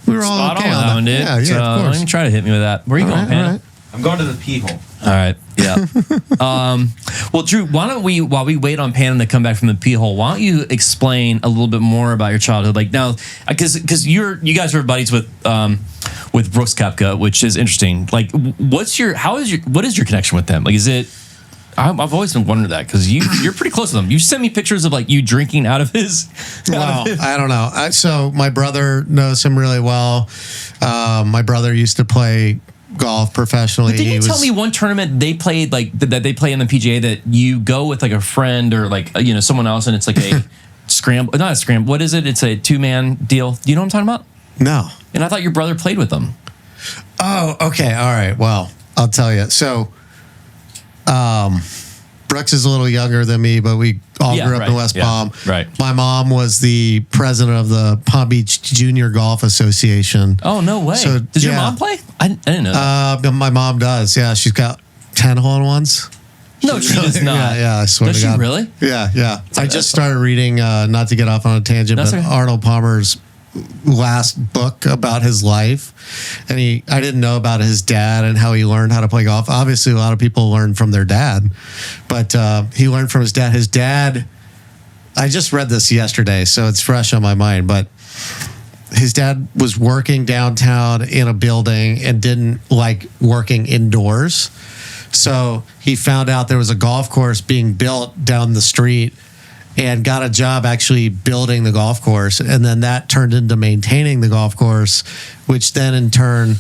spot okay on that one, dude. Yeah, of course. Don't even try to hit me with that. Where are you going, Panda? Right. I'm going to the pee hole. All right. Yeah. Well, Drew, why don't we, while we wait on Panda to come back from the pee hole, why don't you explain a little bit more about your childhood? Like now, because you guys were buddies with Brooks Koepka, which is interesting. Like, what is your connection with them? Like, is it? I've always been wondering that because you're pretty close to them. You sent me pictures of like you drinking out of his. Well, I don't know. So my brother knows him really well. My brother used to play golf professionally. But didn't you tell me one tournament they played like that they play in the PGA that you go with like a friend or like someone else and it's like a scramble, not a scramble. What is it? It's a 2-man deal. Do you know what I'm talking about? No. And I thought your brother played with them. Oh, okay. All right. Well, I'll tell you. So, Brooks is a little younger than me, but we all grew up in West Palm. Right. My mom was the president of the Palm Beach Junior Golf Association. Oh, no way. So, does your mom play? I didn't know that. My mom does. Yeah, she's got 10 hole-in-ones. No, she does not. Yeah, I swear to God. Does she really? Yeah. I just started reading, not to get off on a tangent, but Arnold Palmer's last book about his life, and I didn't know about his dad and how he learned how to play golf. Obviously a lot of people learn from their dad, but he learned from his dad. I just read this yesterday, so it's fresh on my mind, but his dad was working downtown in a building and didn't like working indoors, so he found out there was a golf course being built down the street and got a job actually building the golf course. And then that turned into maintaining the golf course, which then in turn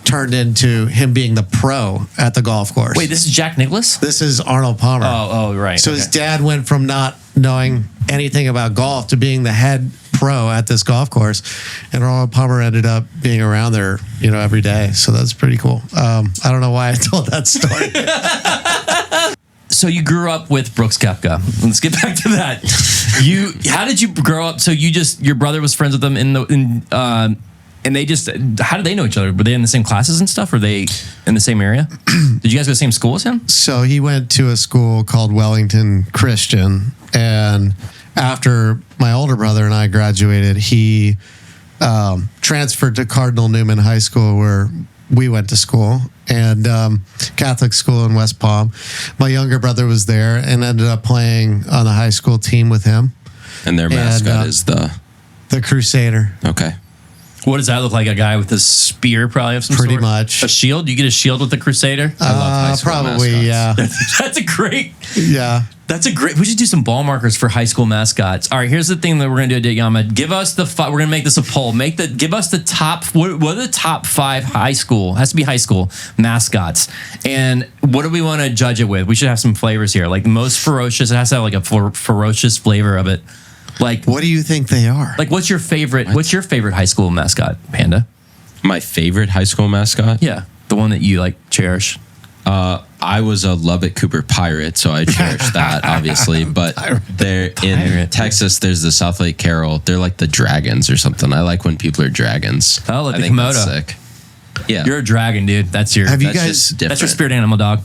turned into him being the pro at the golf course. Wait, this is Jack Nicklaus? This is Arnold Palmer. Oh, right. So his dad went from not knowing anything about golf to being the head pro at this golf course. And Arnold Palmer ended up being around there, every day. So that's pretty cool. I don't know why I told that story. So you grew up with Brooks Koepka. Let's get back to that. How did you grow up? So your brother was friends with them and they just, how did they know each other? Were they in the same classes and stuff? Were they in the same area? Did you guys go to the same school as him? So he went to a school called Wellington Christian, and after my older brother and I graduated, he transferred to Cardinal Newman High School, where we went to school, and Catholic school in West Palm. My younger brother was there and ended up playing on the high school team with him. And their mascot is the Crusader. Okay. What does that look like? A guy with a spear, probably of some Pretty sort? much. A shield? You get a shield with the Crusader? I love high school probably, mascots. That's a great... Yeah. That's a great... We should do some ball markers for high school mascots. All right, here's the thing that we're going to do at Yama. Give us the... We're going to make this a poll. Give us the top... What are the top 5 high school... Has to be high school mascots. And what do we want to judge it with? We should have some flavors here. Like the most ferocious. It has to have like a ferocious flavor of it. Like, what do you think they are? Like, what's your favorite high school mascot, Panda? My favorite high school mascot? Yeah, the one that you like cherish. I was a Lubbock Cooper Pirate, so I cherish that, obviously. But they're in Texas. There's the South Lake Carroll. They're like the dragons or something. I like when people are dragons. Oh, like I the think Komodo. that's sick. Yeah, You're a dragon, dude. That's your. Have you that's guys? just different. That's your spirit animal, dog.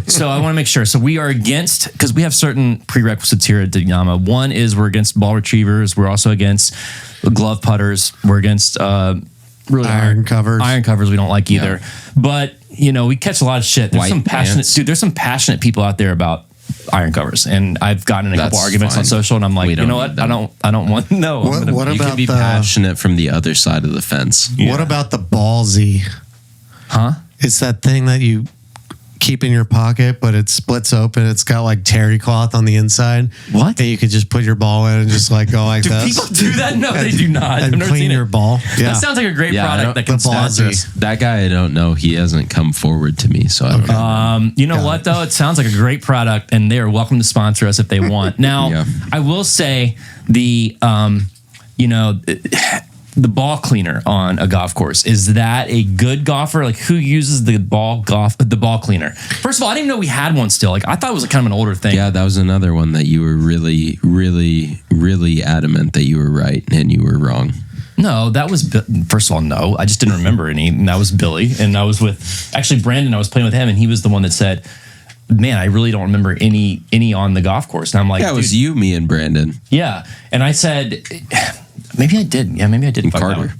So I want to make sure. So we are against, because we have certain prerequisites here at Yama. One is we're against ball retrievers. We're also against glove putters. We're against really Iron covers. Iron covers we don't like either. But you know, we catch a lot of shit. There's White some passionate pants. dude. There's some passionate people out there about iron covers, and I've gotten in a couple That's arguments on fine. social, and I'm like, We you don't know need what? them. I don't want no. What you about can be the? passionate from the other side of the fence. What about the ballsy? Huh? It's that thing that you keep in your pocket, but it splits open. It's got like terry cloth on the inside. What? And you could just put your ball in and just like go like Do this. people do that? No, they do not. I've And never clean seen your it. ball. Yeah. That sounds like a great Yeah, I product don't- that can the sponsor ballsy. us. That guy, I don't know. He hasn't come forward to me, so I don't know. You know what though? It sounds like a great product, and they are welcome to sponsor us if they want. Now, Yeah. I will say the the ball cleaner on a golf course, is that a good golfer? Like, who uses the ball cleaner? First of all, I didn't even know we had one still. Like, I thought it was kind of an older thing. Yeah, that was another one that you were really, really, really adamant that you were right and you were wrong. No, that was first of all, no. I just didn't remember any, and that was Billy. And I was with actually Brandon. I was playing with him, and he was the one that said, "Man, I really don't remember any on the golf course." And I'm like, Yeah, it was "Dude, you, me, and Brandon. yeah." And I said, maybe I did. Yeah, maybe I did. In Carter.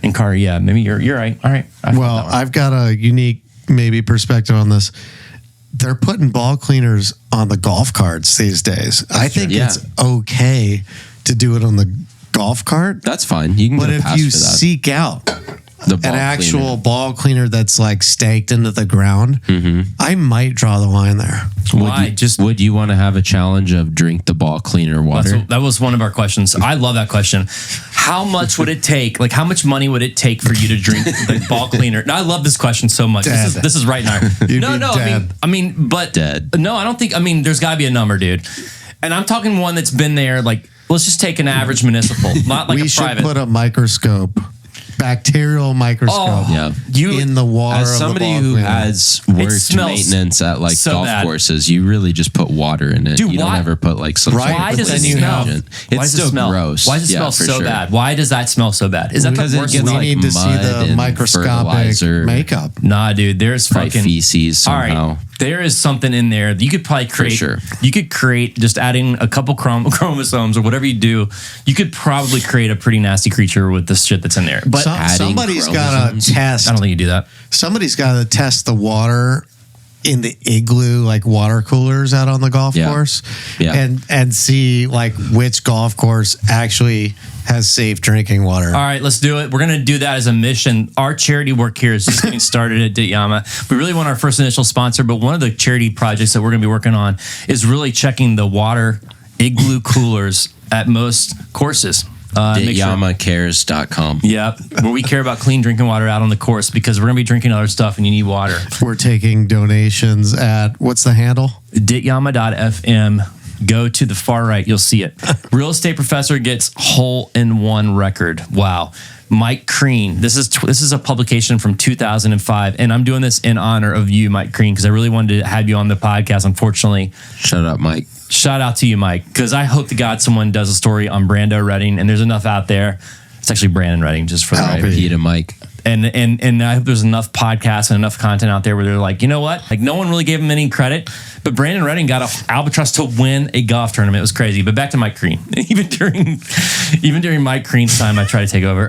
In Carter, yeah. Maybe you're right. All right. I fucked Well, that one. I've got a unique maybe perspective on this. They're putting ball cleaners on the golf carts these days. I think Yeah. it's okay to do it on the golf cart. That's fine. You can But get a if pass you for that. seek out The ball an actual cleaner. ball cleaner that's like staked into the ground, I might draw the line there. Why? Would you want to have a challenge of drink the ball cleaner water? That was one of our questions. I love that question. How much would it take? Like, how much money would it take for you to drink the ball cleaner? No, I love this question so much. Dead. This is right now. You'd No, be no. dead. I mean, but Dead. No, I don't think. I mean, there's got to be a number, dude. And I'm talking one that's been there. Like, let's just take an average municipal, not like We a should private. put a microscope, bacterial microscope, Yeah. in the water. As of somebody the ball who cleaner. has worked smells maintenance at like so golf bad. courses, you really just put water in it. Dude, you don't why- ever put like some Right, sort of Why but does it then you smell? have- It's Why does still it smell gross. Why does it Yeah, smell for so sure. bad? Why does that smell so bad? Is that Because the it worst? gets we like need to see mud the and microscopic fertilizer. makeup. Nah, dude. There's Probably fucking feces All right, somehow. there is something in there that you could probably create. sure. You could create just adding a couple chromosomes or whatever you do. You could probably create a pretty nasty creature with this shit that's in there. But adding Somebody's got to chromosomes? test. I don't think you do that. Somebody's got to test the water in the igloo, like water coolers out on the golf Yeah. course, Yeah. and see like which golf course actually has safe drinking water. All right, let's do it. We're going to do that as a mission. Our charity work here is just getting started at Yama. We really want our first initial sponsor, but one of the charity projects that we're going to be working on is really checking the water igloo coolers at most courses. Make sure- YamaCares.com. Yeah, where we care about clean drinking water out on the course, because we're going to be drinking other stuff and you need water. We're taking donations at what's the handle? Dityama.fm. Go to the far right, you'll see it. Real estate professor gets hole-in-one record. Wow. Mike Creen. This is a publication from 2005, and I'm doing this in honor of you, Mike Creen, because I really wanted to have you on the podcast. Unfortunately, Shut up, Mike. shout out to you, Mike, because I hope to God someone does a story on Brando Redding, and there's enough out there. It's actually Brandon Redding, just for the record. Repeat a Mike. And I hope there's enough podcasts and enough content out there where they're like, you know what? Like, no one really gave him any credit, but Brandon Redding got an albatross to win a golf tournament. It was crazy. But back to Mike Creen. Even during Mike Creen's time, I tried to take over.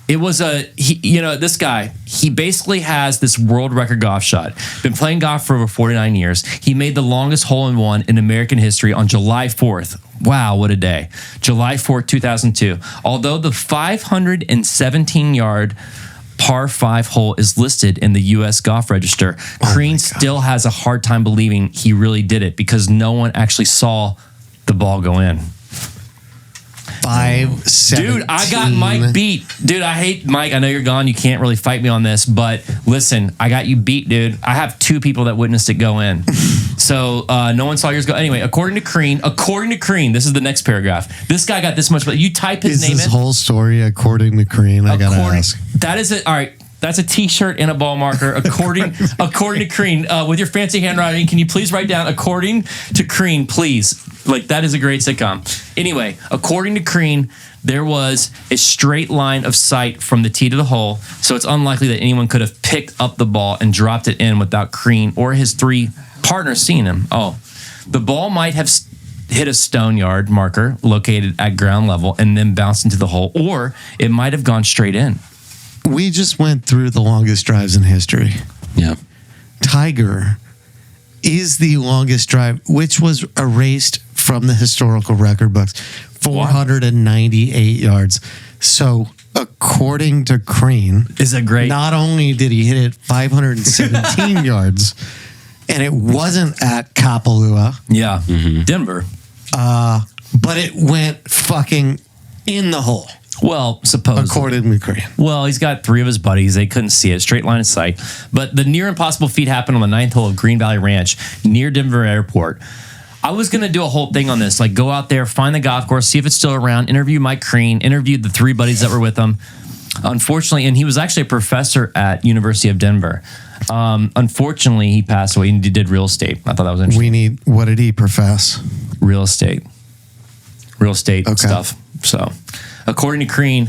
It was this guy, he basically has this world record golf shot. Been playing golf for over 49 years. He made the longest hole-in-one in American history on July 4th. Wow, what a day. July 4th, 2002. Although the 517-yard par 5 hole is listed in the U.S. Golf Register, Creen still has a hard time believing he really did it because no one actually saw the ball go in. 517. Dude, I got Mike beat. Dude, I hate Mike. I know you're gone. You can't really fight me on this, but listen, I got you beat, dude. I have 2 people that witnessed it go in. So no one saw yours go. Anyway, according to Creen, this is the next paragraph. This guy got this much, but you type his name in. Is this whole story according to Creen? I gotta ask. That is it. All right. That's a T-shirt and a ball marker. According to Creen, with your fancy handwriting, can you please write down according to Creen, please? Like, that is a great sitcom. Anyway, according to Creen, there was a straight line of sight from the tee to the hole, so it's unlikely that anyone could have picked up the ball and dropped it in without Creen or his 3 partners seeing him. Oh, the ball might have hit a stone yard marker located at ground level and then bounced into the hole, or it might have gone straight in. We just went through the longest drives in history. Yeah. Tiger is the longest drive, which was erased from the historical record books, 498 yards. So, according to Creen, is that great? Not only did he hit it 517 yards, and it wasn't at Kapalua. Yeah, Denver. But it went fucking in the hole. Well, supposedly. According to Creen. Well, he's got 3 of his buddies. They couldn't see it. Straight line of sight. But the near impossible feat happened on the 9th hole of Green Valley Ranch near Denver Airport. I was going to do a whole thing on this. Like, go out there, find the golf course, see if it's still around, interview Mike Creen, interviewed the 3 buddies that were with him. Unfortunately, and he was actually a professor at University of Denver. Unfortunately, he passed away and he did real estate. I thought that was interesting. What did he profess? Real estate stuff. So, according to Creen,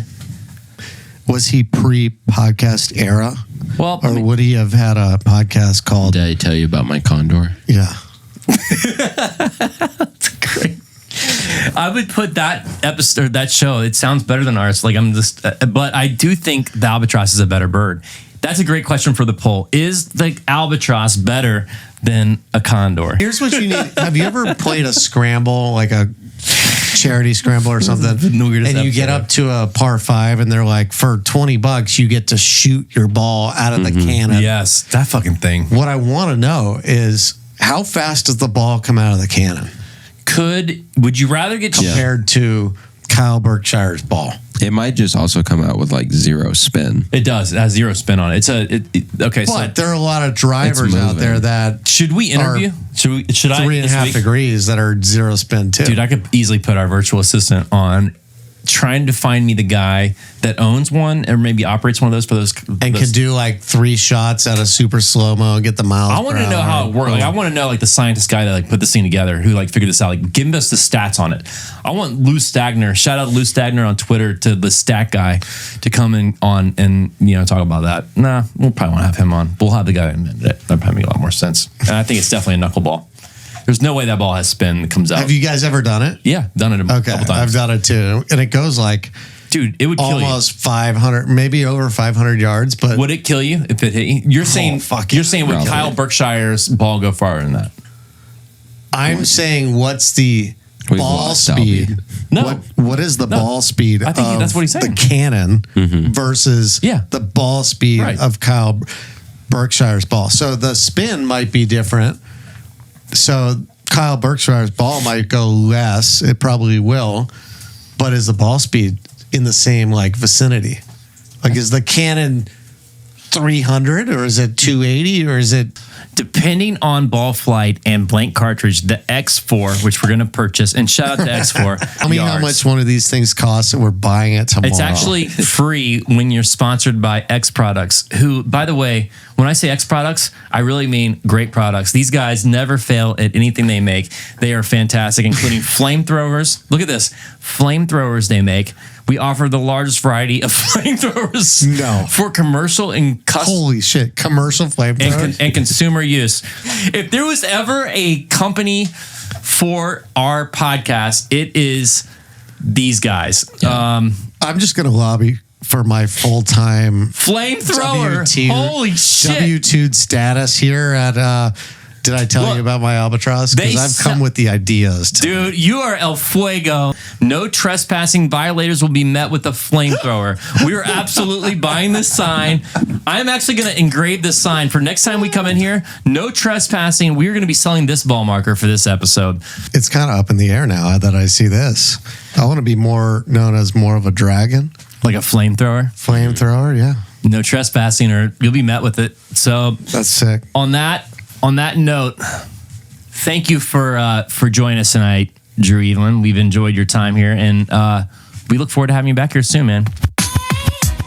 was he pre-podcast era? Well, or would he have had a podcast called? Did I tell you about my condor? Yeah, that's great. I would put that episode, that show. It sounds better than ours. Like but I do think the albatross is a better bird. That's a great question for the poll. Is the albatross better than a condor? Here's what you need. Have you ever played a scramble, like a charity scramble or something? And you get up to a par 5 and they're like, for $20, you get to shoot your ball out of the cannon. Yes, that fucking thing. What I want to know is how fast does the ball come out of the cannon? Would you rather get compared to Kyle Berkshire's ball? It might just also come out with like 0 spin. It does. It has 0 spin on it. Okay. But there are a lot of drivers out there that should we interview? Should I 3.5 degrees that are 0 spin too? Dude, I could easily put our virtual assistant on trying to find me the guy that owns one or maybe operates one of those for those and can do like 3 shots at a super slow-mo and get the miles. I want to know how it works. Like, I want to know like the scientist guy that like put this thing together who like figured this out. Like, give us the stats on it. I want Lou Stagner. Shout out Lou Stagner on Twitter to the stat guy to come in on and talk about that. Nah, we'll probably won't have him on. We'll have the guy that invented it. That'd probably make a lot more sense. And I think it's definitely a knuckleball. There's no way that ball has spin that comes out. Have you guys ever done it? Yeah, done it a couple times. I've done it too. And it goes like, dude, it would kill you. Almost 500, maybe over 500 yards. But would it kill you if it hit you? You're saying would Kyle Berkshire's ball go farther than that? I'm saying what's the ball speed? No. What is the ball speed? I think that's what he's saying. The cannon versus the ball speed of Kyle Berkshire's ball. So the spin might be different. So Kyle Berkshire's ball might go less. It probably will. But is the ball speed in the same like vicinity? Like, is the cannon 300 or is it 280 or is it? Depending on ball flight and blank cartridge, the X4, which we're going to purchase, and shout out to X4. Tell me how much one of these things costs, and we're buying it tomorrow. It's actually free when you're sponsored by X Products, who, by the way, when I say X Products, I really mean great products. These guys never fail at anything they make. They are fantastic, including flamethrowers. Look at this. Flamethrowers they make. We offer the largest variety of flamethrowers for commercial and holy shit, commercial flamethrowers and consumer use. If there was ever a company for our podcast, it is these guys. I'm just going to lobby for my full-time flamethrower. Holy shit. W2 status here at did I tell you about my albatross? Because I've come with the ideas. Dude, you are El Fuego. No trespassing. Violators will be met with a flamethrower. We are absolutely buying this sign. I'm actually going to engrave this sign for next time we come in here. No trespassing. We're going to be selling this ball marker for this episode. It's kind of up in the air now that I see this. I want to be more known as more of a dragon. Like a flamethrower? Flamethrower, yeah. No trespassing or you'll be met with it. So that's sick. On that note, thank you for joining us tonight, Drew Evelyn. We've enjoyed your time here, and we look forward to having you back here soon, man.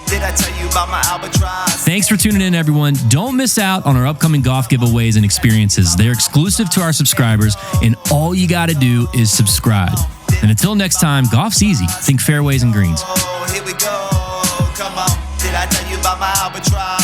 Did I tell you about my albatross? Thanks for tuning in, everyone. Don't miss out on our upcoming golf giveaways and experiences. They're exclusive to our subscribers, and all you got to do is subscribe. And until next time, golf's easy. Think fairways and greens. Oh, here we go. Come on. Did I tell you about my albatross?